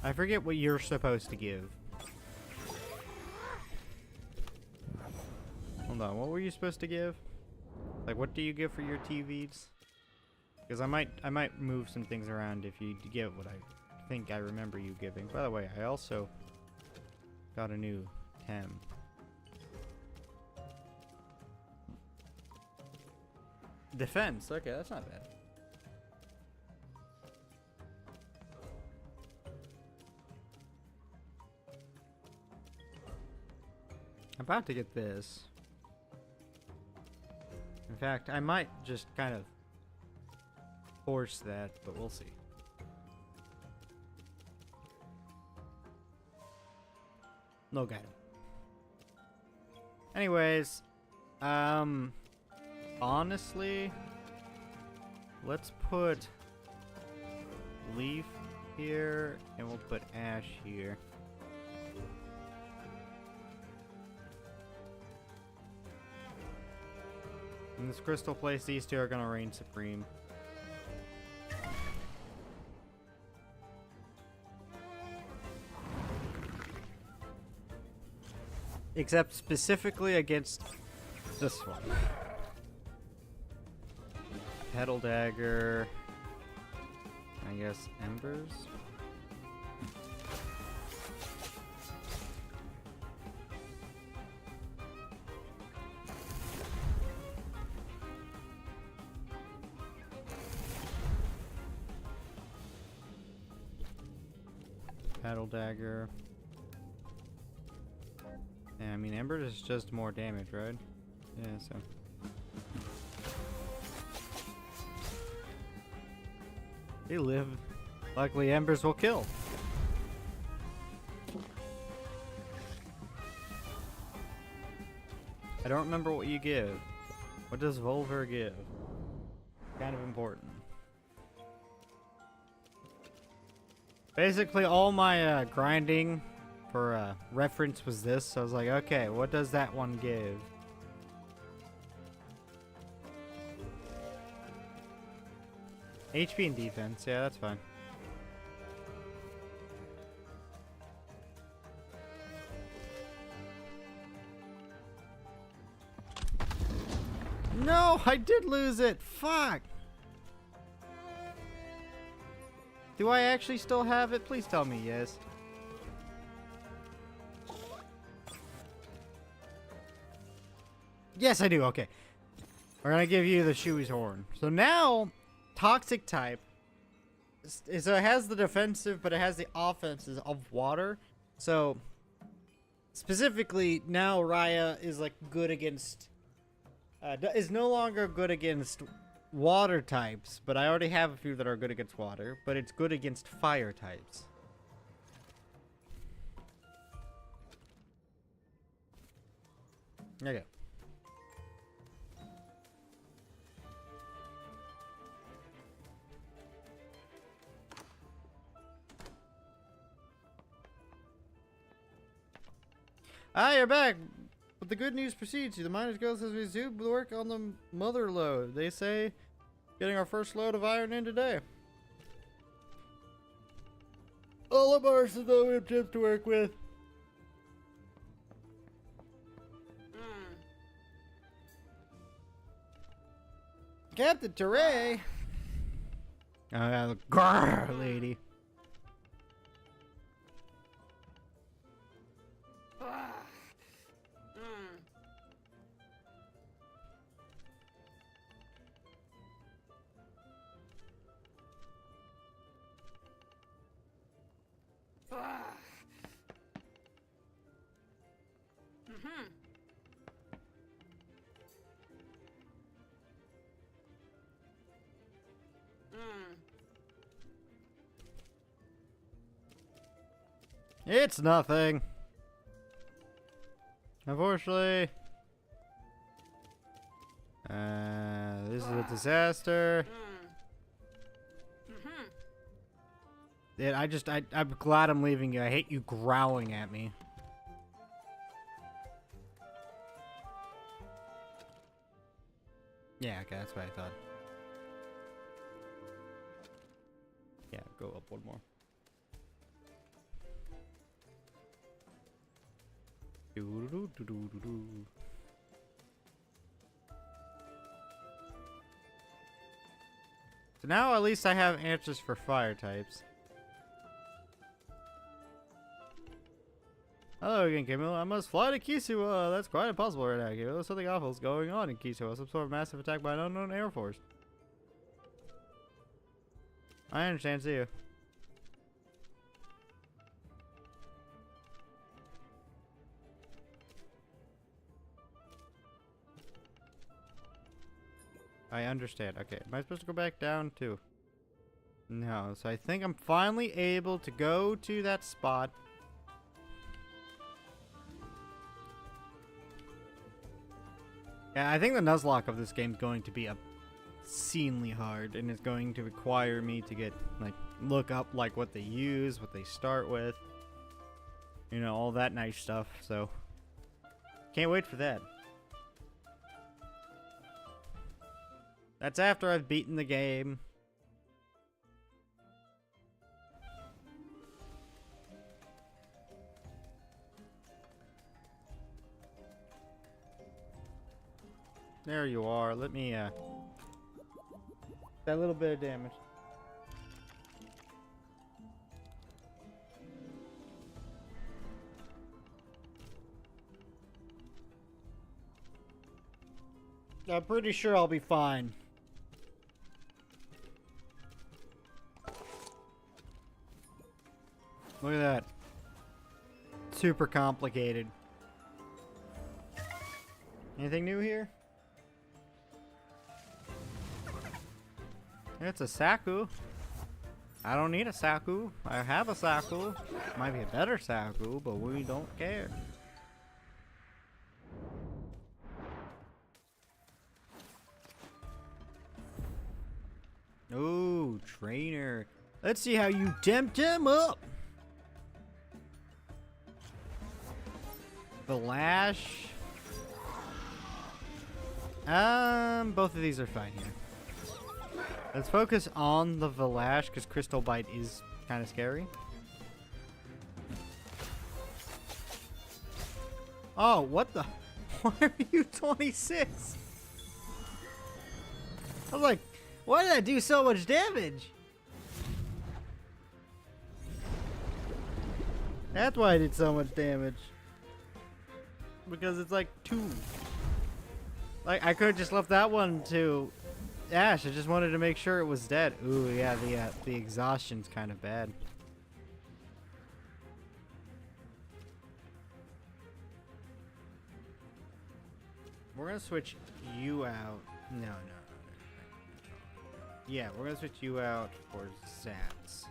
I forget what you're supposed to give. Hold on, what were you supposed to give? Like, what do you give for your TVs? Because I might move some things around if you give what I think I remember you giving. By the way, I also got a new TemTem. Defense. Okay, that's not bad. I'm about to get this. In fact, I might just kind of force that, but we'll see. No got him. Anyways, honestly, let's put Leaf here, and we'll put Ash here. In this crystal place, these two are gonna reign supreme. Except specifically against this one. Petal Dagger. I guess Embers. Petal Dagger. Yeah, I mean, Ember is just more damage, right? Yeah, so. They live. Luckily, embers will kill. I don't remember what you give. What does Volver give? Kind of important. Basically, all my grinding for reference was this. So I was like, okay, what does that one give? HP and defense. Yeah, that's fine. No, I did lose it. Fuck. Do I actually still have it? Please tell me yes. Yes, I do. Okay. We're gonna give you the Shui's horn. So now, toxic type. So it has the defensive, but it has the offenses of water. So, specifically, now Raya is like good against... is no longer good against water types, but I already have a few that are good against water, but it's good against fire types. There you go. Ah, you're back! But the good news precedes you. The miners guild has resumed the work on the mother load. They say getting our first load of iron in today. All of ours is no tips to work with. Captain Teray! Oh yeah, the grrr lady. It's nothing. Unfortunately. This is a disaster. I'm glad I'm leaving you. I hate you growling at me. Yeah, okay, that's what I thought. Yeah, go up one more. So now at least I have answers for fire types. Hello again, Camille. I must fly to Kisuwa. That's quite impossible right now, Camille. Something awful is going on in Kisuwa. Some sort of massive attack by an unknown air force. I understand, see you. I understand. Okay, am I supposed to go back down too? No, so I think I'm finally able to go to that spot. Yeah, I think the Nuzlocke of this game is going to be obscenely hard, and it's going to require me to get, like, look up, like, what they use, what they start with. You know, all that nice stuff, so... Can't wait for that. That's after I've beaten the game. There you are. Let me, that little bit of damage. I'm pretty sure I'll be fine. Look at that. Super complicated. Anything new here? It's a Saku. I don't need a Saku. I have a Saku. Might be a better Saku, but we don't care. Ooh, trainer. Let's see how you TemTem up. The lash. Both of these are fine here. Let's focus on the Valash because Crystal Bite is kind of scary. Oh, what the? Why are you 26? I was like, why did I do so much damage? That's why I did so much damage. Because it's like 2. Like, I could have just left that one to Ash. I just wanted to make sure it was dead. Ooh, yeah, the exhaustion's kind of bad. We're gonna switch you out. No. Yeah, we're gonna switch you out for Zats.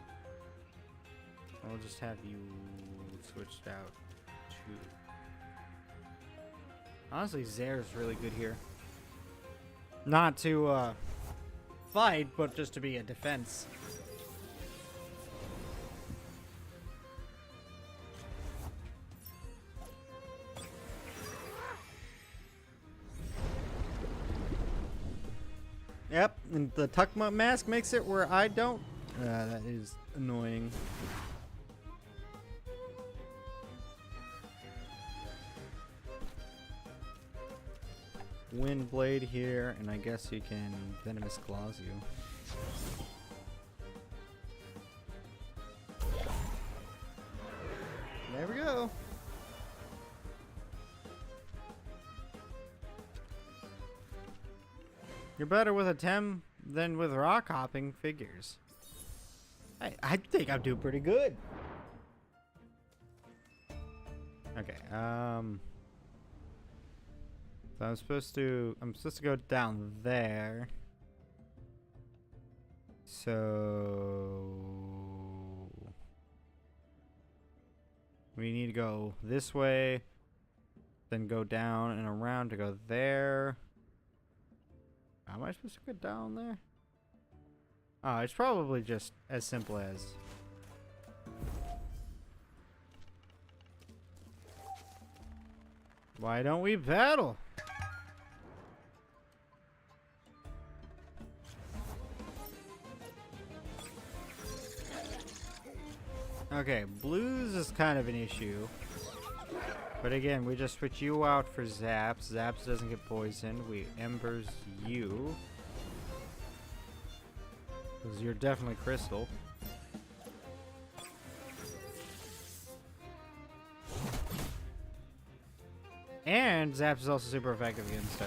We'll just have you switched out too. Honestly, Zare's really good here. Not to fight, but just to be a defense. Yep, and the Tukma mask makes it where I don't. That is annoying. Wind Blade here, and I guess you can Venomous Claws you. There we go. You're better with a Tem than with rock hopping figures. I think I'm doing pretty good. Okay, so I'm supposed to go down there. So we need to go this way, then go down and around to go there. How am I supposed to get down there? Oh, it's probably just as simple as why don't we battle? Okay, blues is kind of an issue. But again, we just switch you out for Zaps. Zaps doesn't get poisoned. We Embers you. Because you're definitely Crystal. And Zaps is also super effective against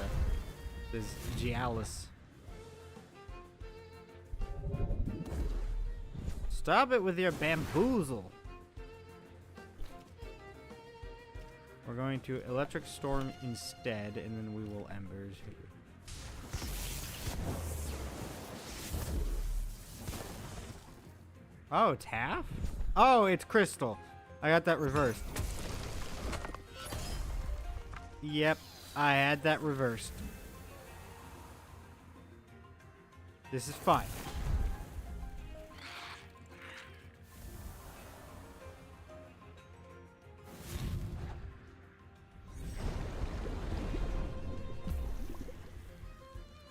this Gialis. Stop it with your bamboozle. We're going to Electric Storm instead, and then we will Embers you. Oh, Taff? Oh, it's Crystal. I got that reversed. Yep, I had that reversed. This is fine.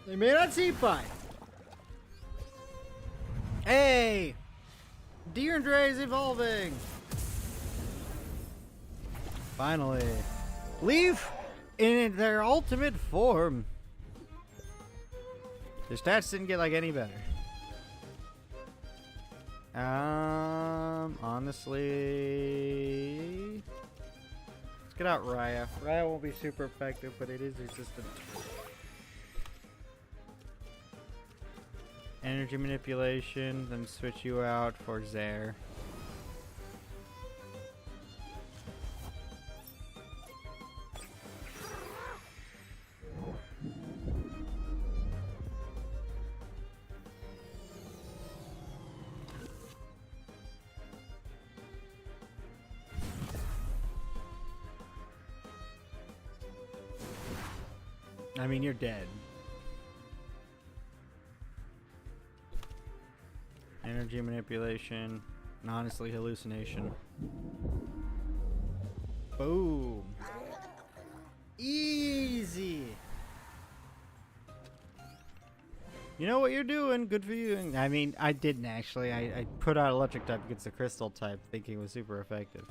They may not seem fine. Hey! Deer is evolving! Finally. Leaf in their ultimate form. Their stats didn't get like any better. Honestly, let's get out Raya. Raya won't be super effective, but it is resistant. Energy manipulation, then switch you out for Zare. I mean, you're dead. Energy manipulation. And honestly, hallucination. Boom. Easy. You know what you're doing. Good for you. I mean, I didn't actually. I put out electric type against the crystal type, thinking it was super effective.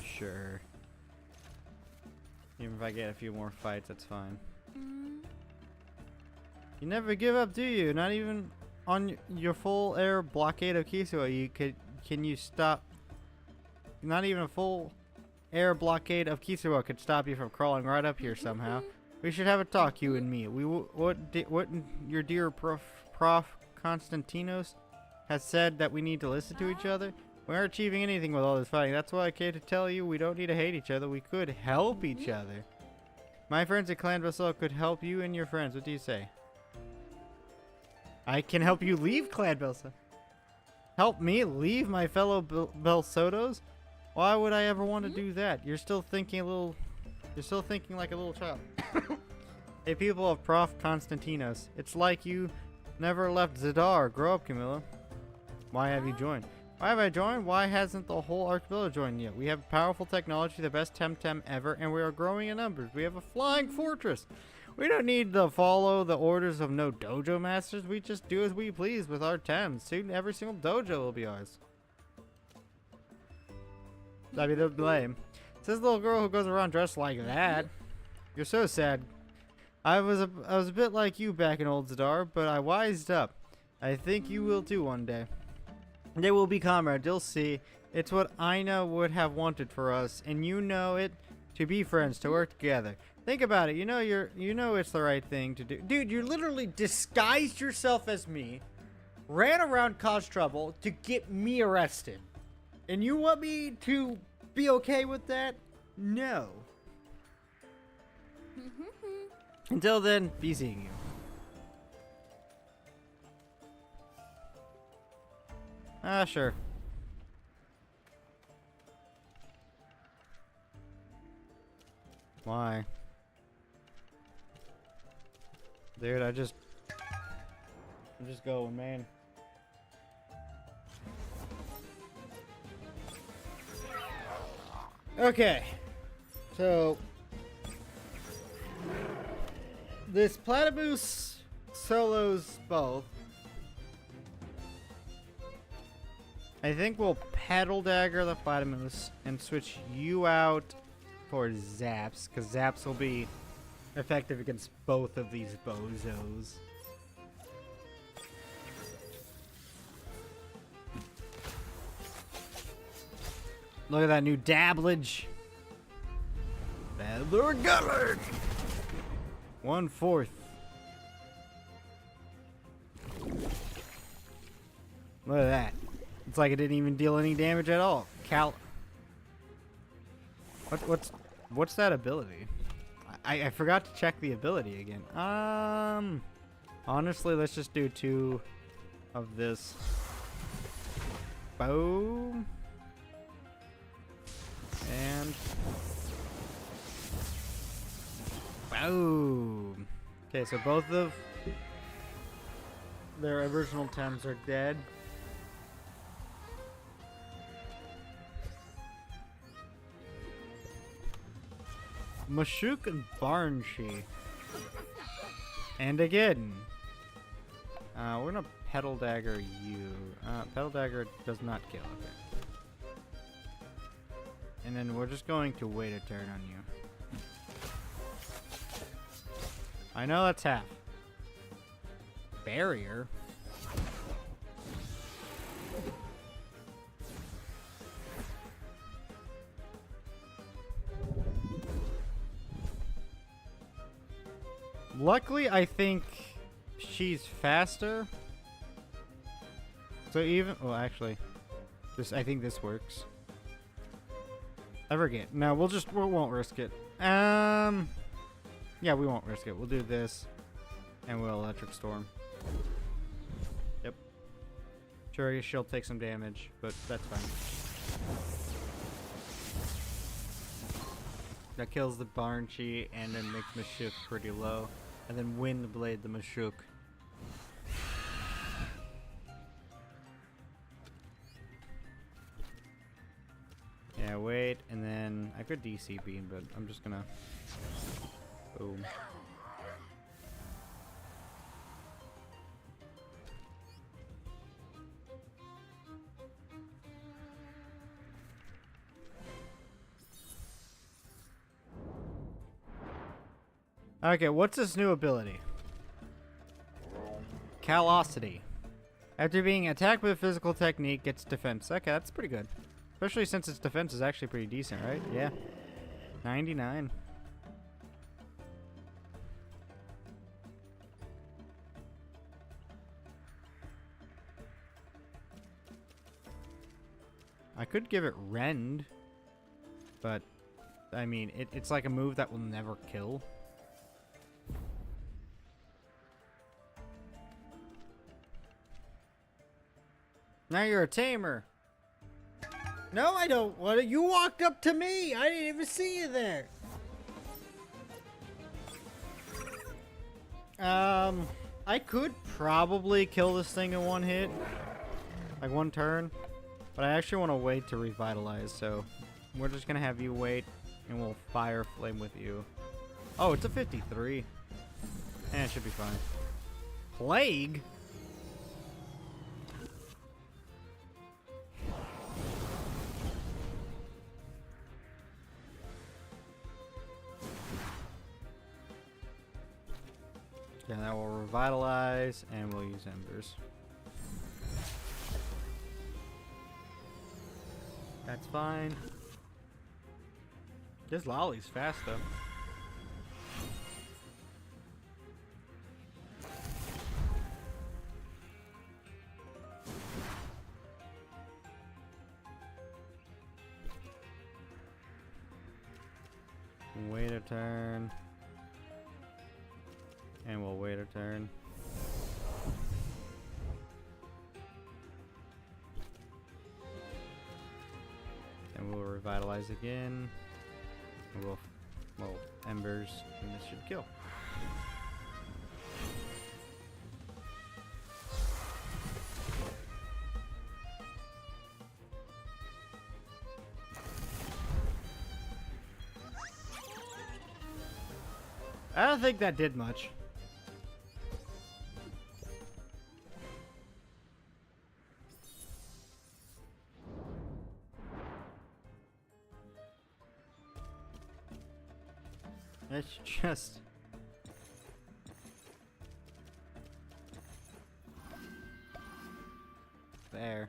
Sure. Even if I get a few more fights, that's fine. You never give up, do you? Not even on your full air blockade of Kisuo, can you stop? Not even a full air blockade of Kisuo could stop you from crawling right up here somehow. We should have a talk, you and me. What your dear Prof Konstantinos has said that we need to listen to each other. We aren't achieving anything with all this fighting. That's why I came to tell you we don't need to hate each other. We could help each other. My friends at Clan Basel could help you and your friends. What do you say? I can help you leave Clan Belsa. Help me leave my fellow Belsotos? Why would I ever want to do that? You're still thinking like a little child. Hey, people of Prof Konstantinos, it's like you never left Zadar. Grow up, Camilla. Why have you joined? Why have I joined? Why hasn't the whole archipelago joined yet? We have powerful technology, the best TemTem ever, and we are growing in numbers. We have a flying fortress. We don't need to follow the orders of no dojo masters. We just do as we please with our Tems. Soon every single dojo will be ours. That'd be the blame. Says the little girl who goes around dressed like that. You're so sad. I was a bit like you back in old Zadar, but I wised up. I think you will too one day. They will be comrades, you'll see. It's what Aina would have wanted for us, and you know it, to be friends, to work together. Think about it, you know it's the right thing to do. Dude, you literally disguised yourself as me, ran around, caused trouble to get me arrested. And you want me to be okay with that? No. Until then, be seeing you. Ah, sure. Why? Dude, I'm just going, man. Okay. So this Platypus solos both. I think we'll Petal Dagger the Platypus and switch you out for Zaps, because Zaps will be effective against both of these bozos. Look at that new dabblage. Feather Gullet! 1/4. Look at that. It's like it didn't even deal any damage at all. What's that ability? I forgot to check the ability again. Honestly, let's just do 2 of this. Boom. And boom. Okay, so both of their original Tems are dead. Mashuk and Barnshi. And again. We're gonna Petal Dagger you. Petal Dagger does not kill. Okay. And then we're just going to wait a turn on you. I know that's half. Barrier? Luckily, I think she's faster. So even... Well, actually, I think this works. I forget. No, we won't risk it. Yeah, we won't risk it. We'll do this, and we'll Electric Storm. Yep. Sure, she'll take some damage, but that's fine. That kills the Barnchi and then makes Mashuk pretty low. And then Wind Blade the Mashuk. Yeah, wait, and then I could DC beam, but I'm just gonna boom. Okay, what's this new ability? Callosity. After being attacked with a physical technique, gets defense. Okay, that's pretty good. Especially since its defense is actually pretty decent, right? Yeah. 99. I could give it Rend, but I mean, it's like a move that will never kill. Now you're a tamer. No, I don't want it. You walked up to me. I didn't even see you there. I could probably kill this thing in one hit. Like one turn. But I actually want to wait to revitalize, so we're just gonna have you wait and we'll fire flame with you. Oh, it's a 53. Eh, it should be fine. Plague? Yeah, that will revitalize, and we'll use embers. That's fine. This Lolly's fast, though. Wait a turn. And we'll wait a turn. And we'll revitalize again. And well, embers, and this should kill. I don't think that did much. It's just... there.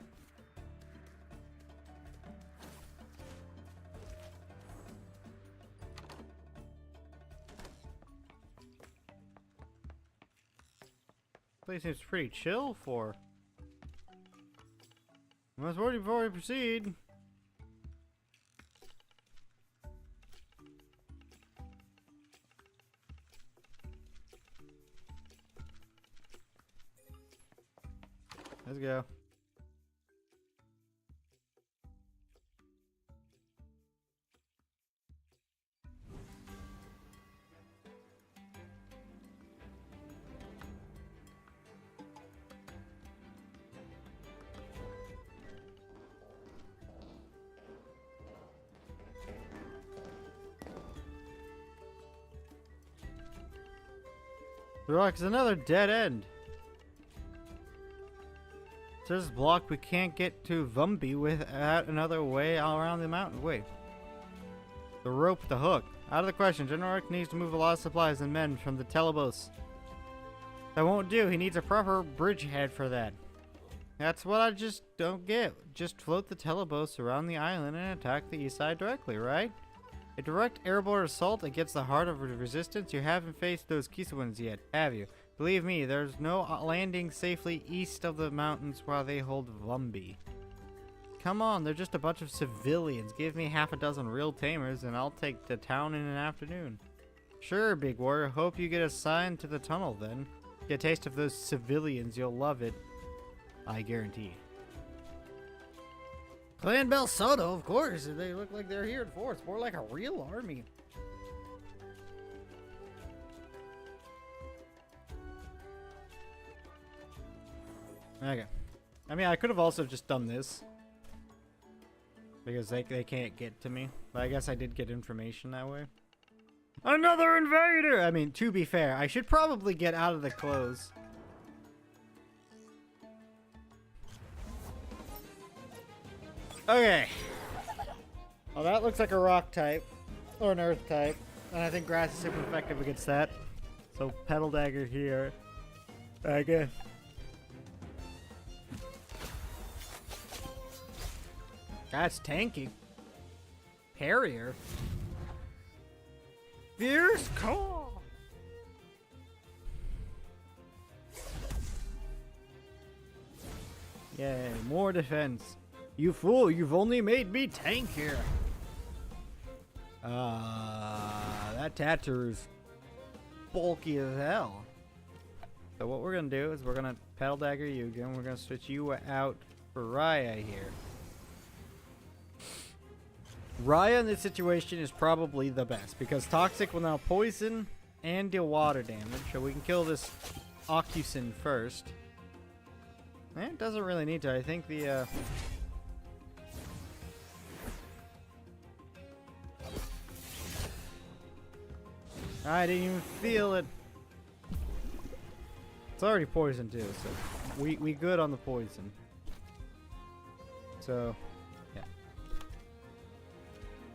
Place seems pretty chill for... Must worry before we proceed. Let's go. Rock's another dead end. There's this block we can't get to Vumbi without another way all around the mountain. Wait. The rope, the hook. Out of the question. General Rick needs to move a lot of supplies and men from the Telebos. That won't do. He needs a proper bridgehead for that. That's what I just don't get. Just float the Telebos around the island and attack the east side directly, right? A direct airborne assault against the heart of resistance? You haven't faced those Kisawans yet, have you? Believe me, there's no landing safely east of the mountains while they hold Vumbi. Come on, they're just a bunch of civilians. Give me half a dozen real tamers and I'll take the town in an afternoon. Sure, big warrior. Hope you get assigned to the tunnel then. Get a taste of those civilians, you'll love it. I guarantee. Clan Bel Soto, of course. They look like they're here in force. More like a real army. Okay. I mean, I could have also just done this. Because they can't get to me. But I guess I did get information that way. Another invader! I mean, to be fair, I should probably get out of the clothes. Okay. Well, that looks like a rock type. Or an earth type. And I think grass is super effective against that. So, Petal Dagger here. I guess. That's tanky. Harrier. Fierce call. Yay, more defense. You fool, you've only made me tankier. That tattoo's bulky as hell. So what we're gonna do is we're gonna Petal Dagger you again. We're gonna switch you out for Raya here. Raya in this situation is probably the best because Toxic will now poison and deal water damage. So we can kill this Ocusin first. It doesn't really need to. I think the I didn't even feel it. It's already poisoned too, so we good on the poison. So yeah.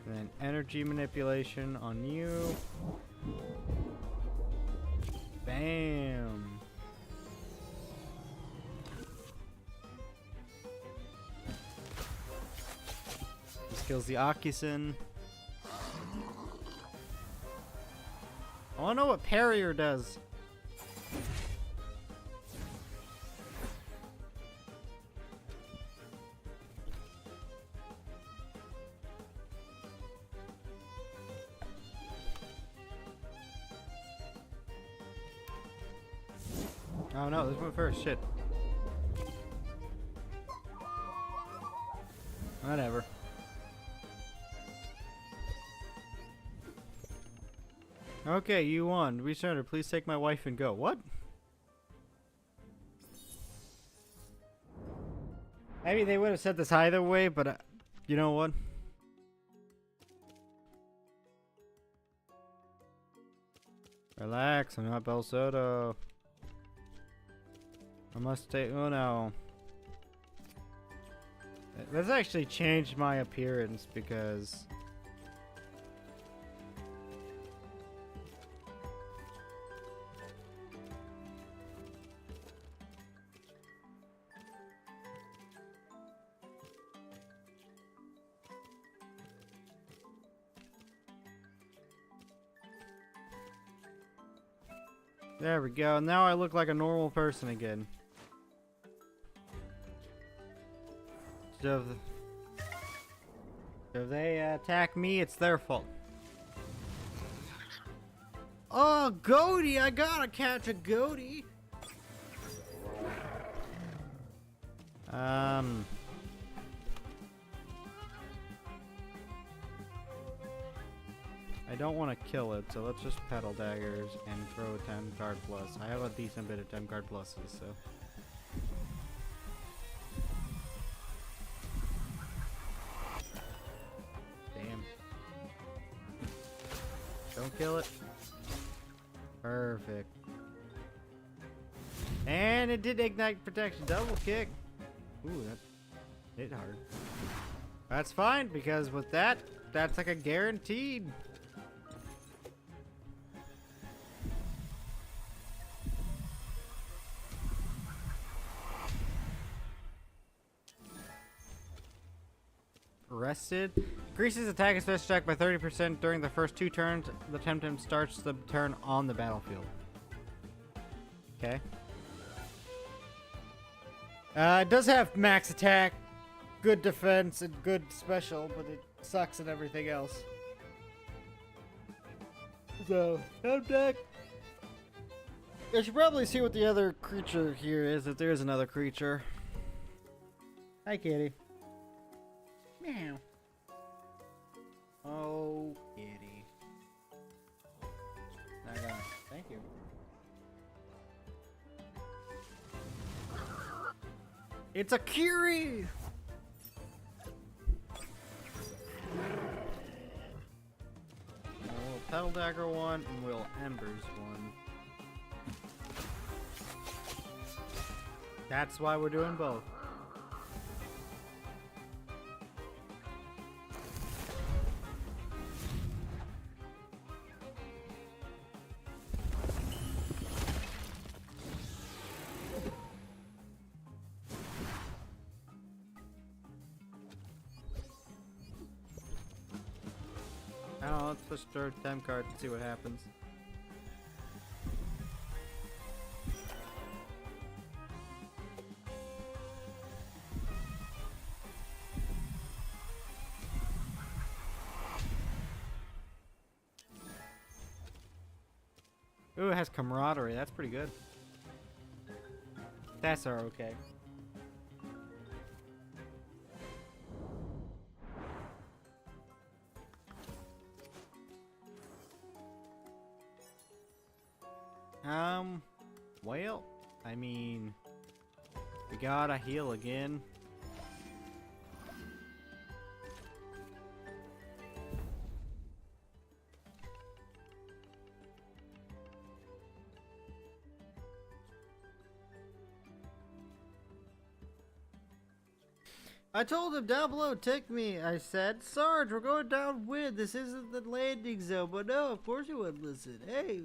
And then energy manipulation on you. Bam. This kills the Ocusin. I wanna know what Parrier does. Oh no, this went first. Shit. Whatever. Okay, you won. Resurrender, please take my wife and go. What? I mean, they would have said this either way, but you know what? Relax, I'm not Bel Soto. I must take. Oh no. Let's actually change my appearance because. There we go. Now I look like a normal person again. So if they attack me, it's their fault. Oh, goatee! I gotta catch a goatee! I don't want to kill it, so let's just Petal Daggers and throw a 10 guard plus. I have a decent bit of 10 guard pluses, so. Damn. Don't kill it. Perfect. And it did ignite protection. Double kick. Ooh, that hit hard. That's fine, because with that, that's like a guaranteed. Rested. Increases attack and special attack by 30% during the first 2 turns. The TemTem starts the turn on the battlefield. Okay. It does have max attack, good defense, and good special, but it sucks at everything else. So, TemTem. I should probably see what the other creature here is, if there is another creature. Hi, kitty. Meow. Oh, kitty. Not gonna. Thank you. It's a Curie! We'll Petal Dagger one, and we'll Embers one. That's why we're doing both. I don't know, let's push the Tem card and see what happens. Ooh, it has camaraderie. That's pretty good. That's our okay. Well, I mean, we gotta heal again. I told him down below, take me, I said. Sarge, we're going downwind. This isn't the landing zone. But no, of course you wouldn't listen. Hey.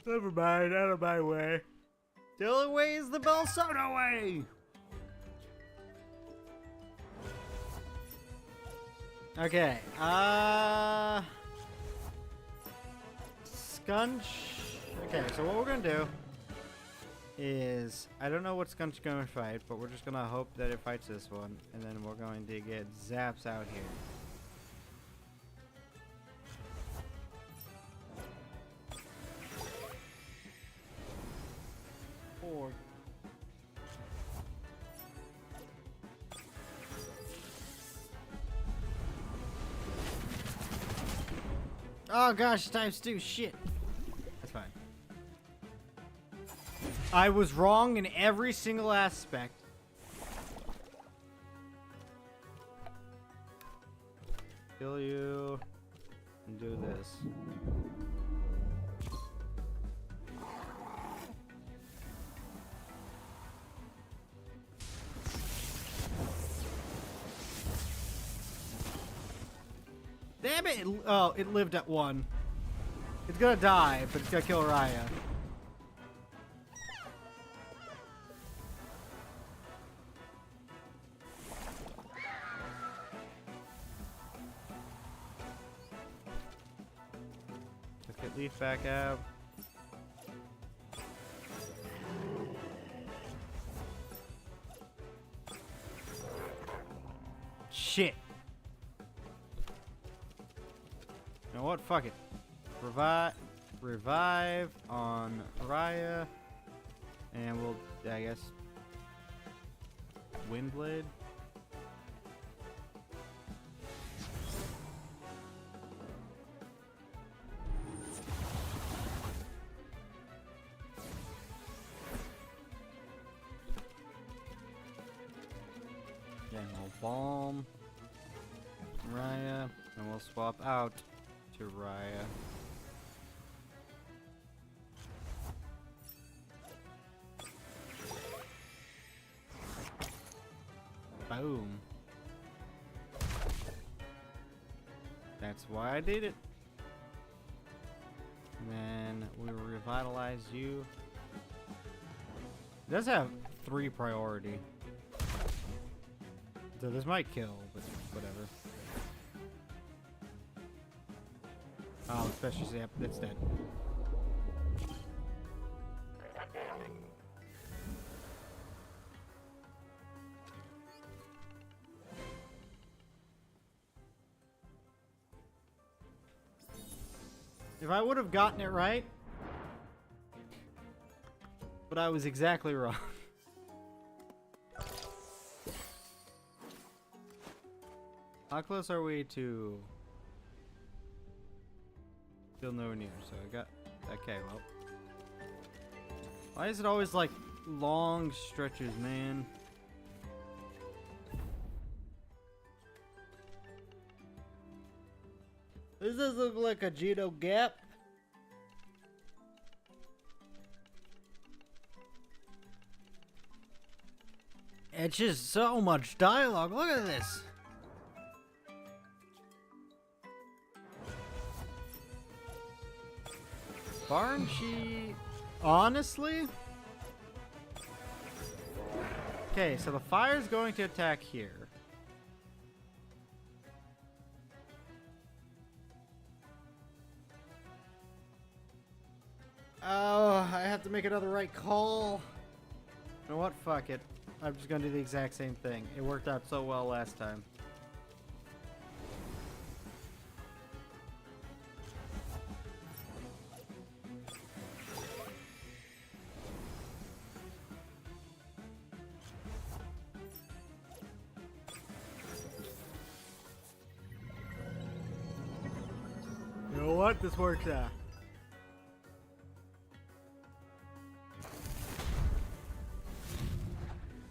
Never mind, out of my way. The only way is the Belsoda way! Okay, Scunch. Okay, so what we're gonna do is, I don't know what Scunch's gonna fight, but we're just gonna hope that it fights this one, and then we're going to get Zaps out here. Oh gosh, times 2, shit. That's fine. I was wrong in every single aspect. Kill you and do this. Damn it! Oh, it lived at 1. It's gonna die, but it's gonna kill Raya. Let's get Leaf back out. Shit. You know what? Fuck it. Revive on Raya, and we'll, I guess, Windblade. Then we'll Balm Raya, and we'll swap out to Raya. Boom. That's why I did it. And then we will revitalize you. It does have 3 priority. So this might kill, but whatever. Oh, especially Zap, it's dead. If I would have gotten it right, but I was exactly wrong. How close are we to... Still nowhere near, so I got... Okay, well. Why is it always like long stretches, man? Does this look like a Gito gap? It's just so much dialogue. Look at this. Barnshi, honestly? Okay, so the fire's going to attack here. Oh, I have to make another right call. You know what? Fuck it. I'm just gonna do the exact same thing. It worked out so well last time. You know what? This works out.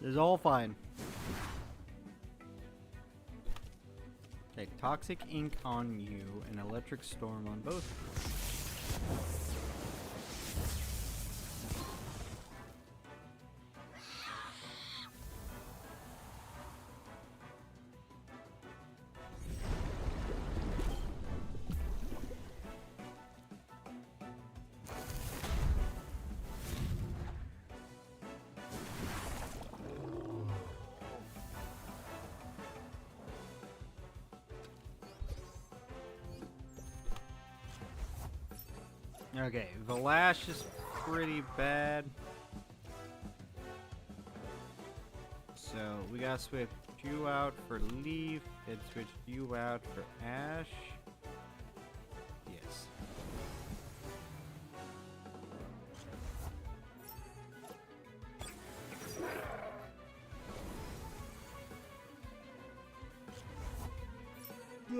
It's all fine. Okay, toxic ink on you and electric storm on both. Okay, the lash is pretty bad. So we gotta switch you out for Leaf and switch you out for Ash. Yes.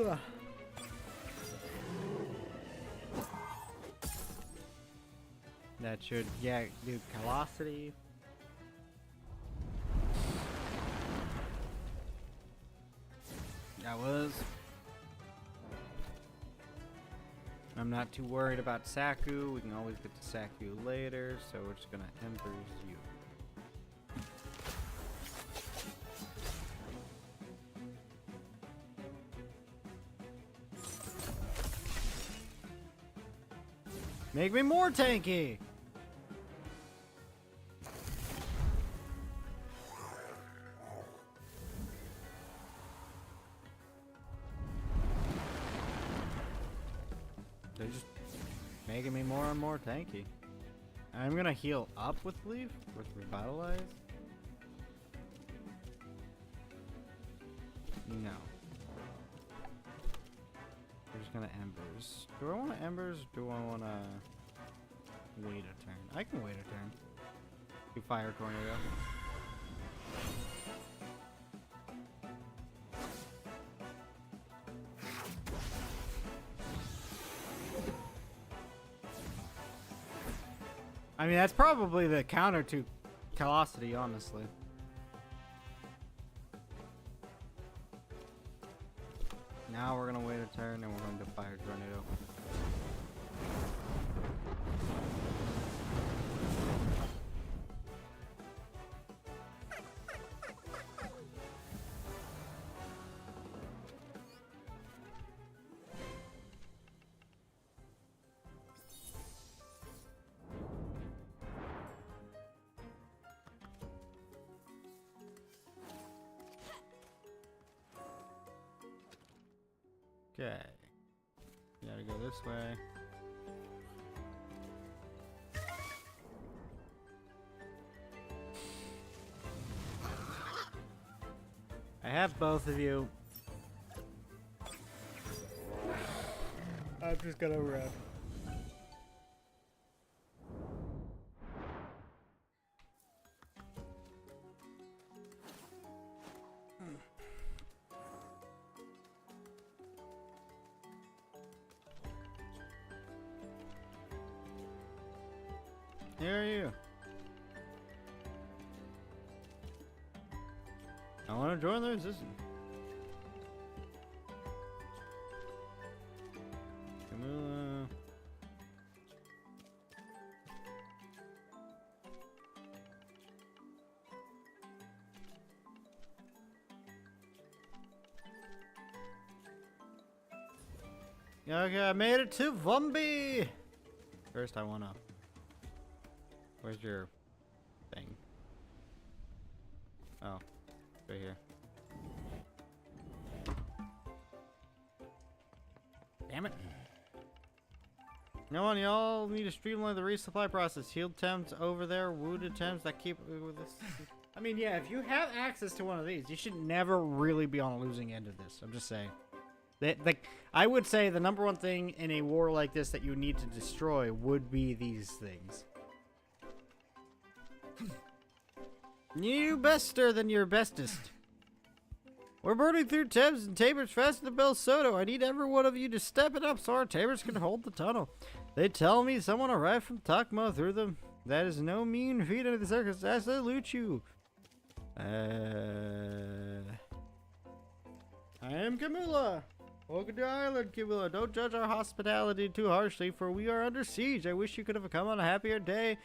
Ugh. That should, yeah, do Velocity. That was. I'm not too worried about Saku. We can always get to Saku later, so we're just gonna Embers you. Make me more tanky! They're just making me more and more tanky. I'm gonna heal up with Leaf, with Revitalize. No. We're just gonna Embers. Do I want to Embers or do I want to wait a turn? I can wait a turn. Do Fire Tornado. I mean, that's probably the counter to Velocity, honestly. Now we're gonna wait a turn and we're going to Fire Tornado. Okay. Gotta go this way. I have both of you. I'm just gonna run. Here are you. I want to join the resistance. Okay, I made it to Vumbi! First, I wanna... Where's your thing? Oh, right here. Damn it. No one, y'all need to streamline the resupply process. Healed Tems over there, wounded Tems that keep with this. I mean, yeah, if you have access to one of these, you should never really be on a losing end of this. I'm just saying. Like, I would say the number one thing in a war like this that you need to destroy would be these things. You bester than your bestest. We're burning through Thames and Tabors faster than Bell Soto. I need every one of you to step it up so our Tabors can hold the tunnel. They tell me someone arrived from Takma through them. That is no mean feat under the circus. I salute you. I am Camilla. Welcome to Island, Camilla. Don't judge our hospitality too harshly, for we are under siege. I wish you could have come on a happier day,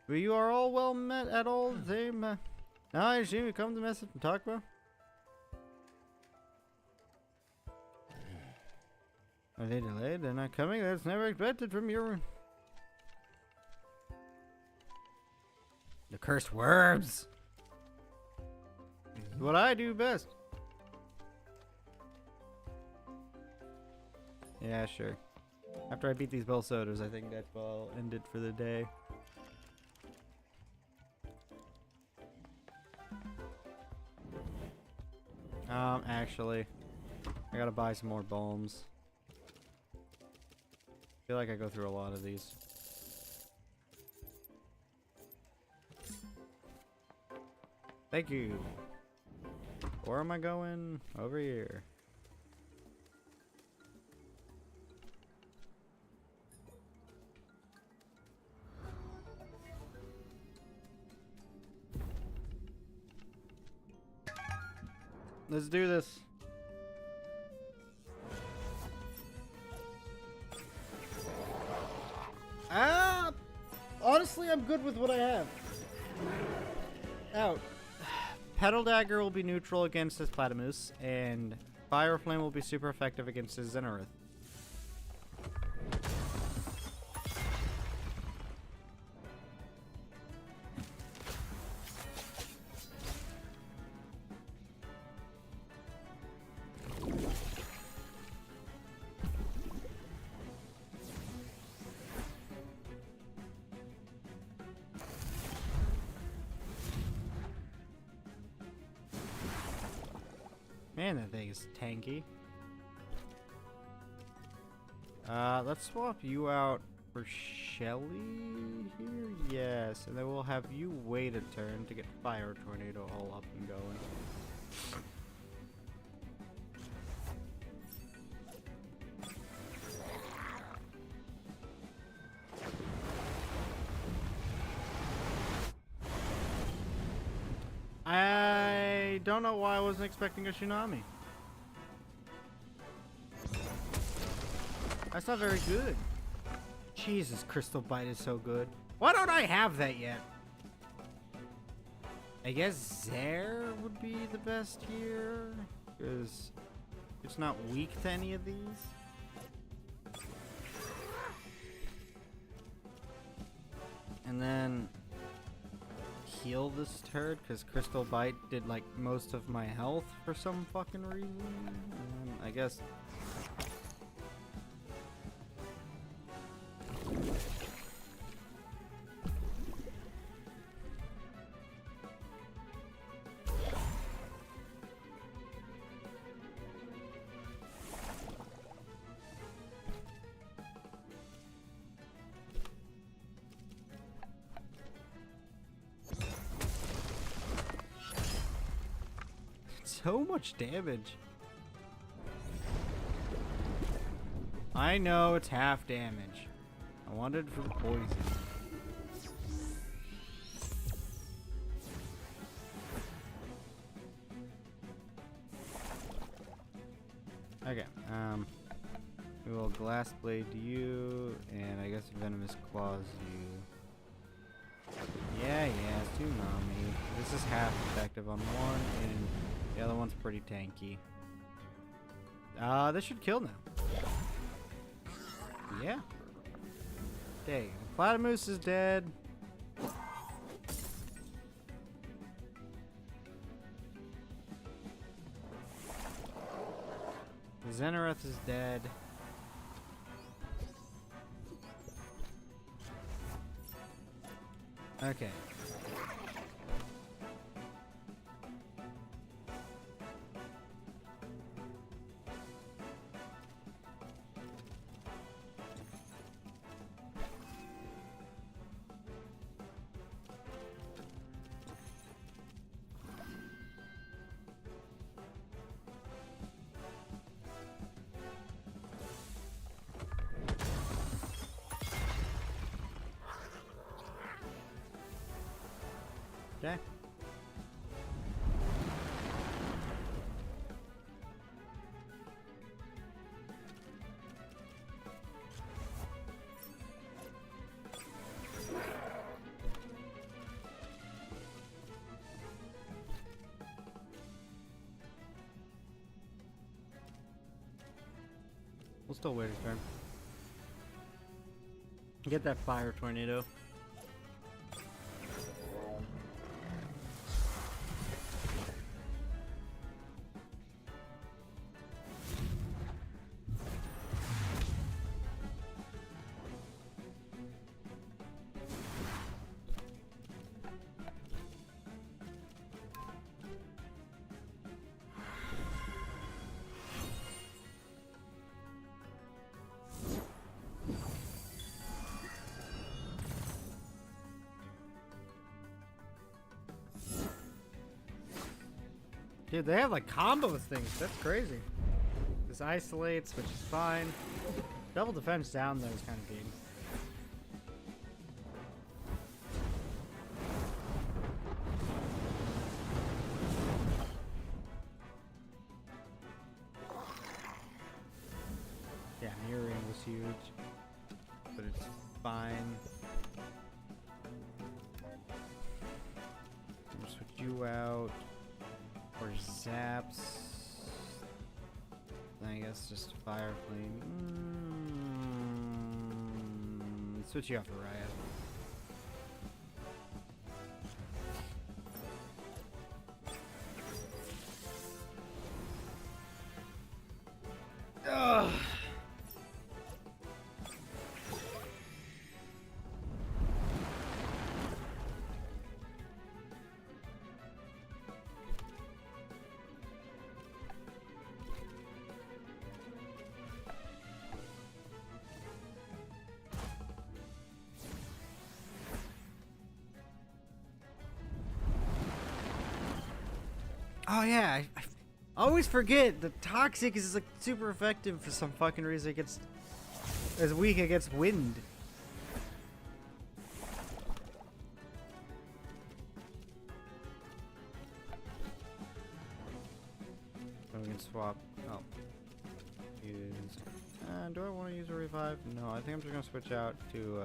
but you are all well met at all the same. Now I assume you come to message from Takma. Are they delayed? They're not coming? That's never expected from your... The cursed worms! What I do best. Yeah, sure. After I beat these Bell Sodas, I think that's all end it for the day. Actually, I gotta buy some more bombs. I feel like I go through a lot of these. Thank you. Where am I going? Over here. Let's do this. Honestly, I'm good with what I have. Out. Petal Dagger will be neutral against his Platymus, and Fire Flame will be super effective against his Xenarith. Man, that thing is tanky. Let's swap you out for Shelly here. Yes, and then we'll have you wait a turn to get Fire Tornado all up and going. I don't know why I wasn't expecting a tsunami. That's not very good. Jesus, Crystal Bite is so good. Why don't I have that yet? I guess Zare would be the best here, because it's not weak to any of these. And then heal this turd, because Crystal Bite did like most of my health for some fucking reason. And I guess so much damage. I know it's half damage. I wanted for the poison. We will glass blade you, and I guess venomous claws you. Yeah, tsunami. This is half effective on one, and the other one's pretty tanky. This should kill now. Yeah. Okay, Platymus is dead. Xenareth is dead. Okay. Okay. We'll still wait his turn. Get that fire tornado. Dude, they have like combos things. That's crazy. This isolates, which is fine. Double defense down though is kind of big. Yeah, mirroring was huge, but it's fine. I'll switch you out. Or zaps. I guess just fire flame. Switch you out for Riot. Ugh. Oh yeah, I always forget the toxic is like super effective for some fucking reason. It gets as weak against wind. So we can swap. Oh, use. Do I want to use a revive? No, I think I'm just gonna switch out to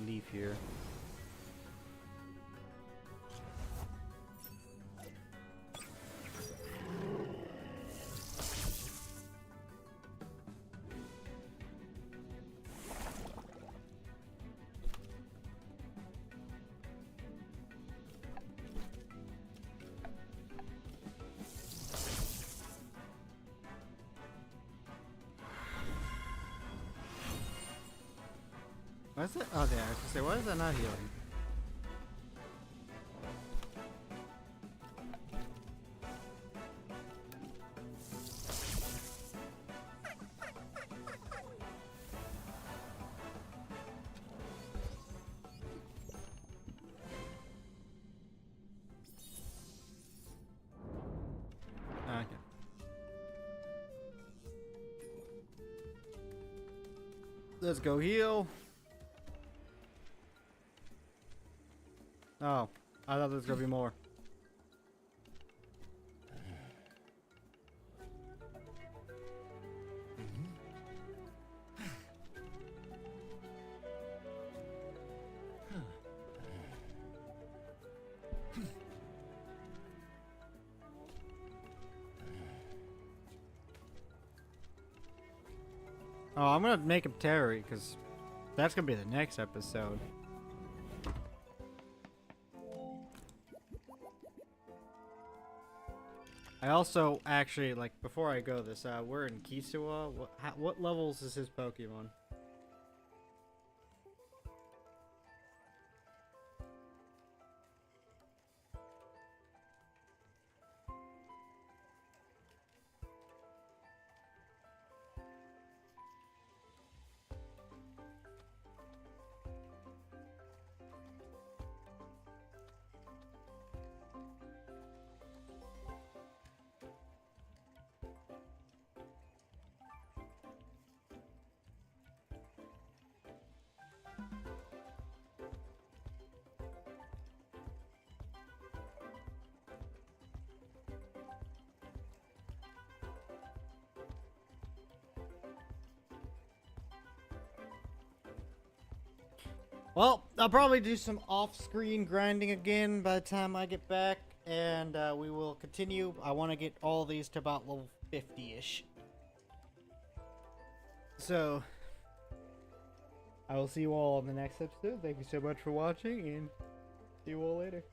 Leaf here. Why is it? Oh, there. I was gonna say, why is that not healing? Okay. Let's go heal. Oh, I thought there was gonna be more. Oh, I'm gonna make him Terry, because that's gonna be the next episode. I also, actually, like, before I go this, we're in Kisua. What levels is his Pokemon? Well, I'll probably do some off-screen grinding again by the time I get back, and we will continue. I want to get all these to about level 50-ish. So, I will see you all in the next episode. Thank you so much for watching, and see you all later.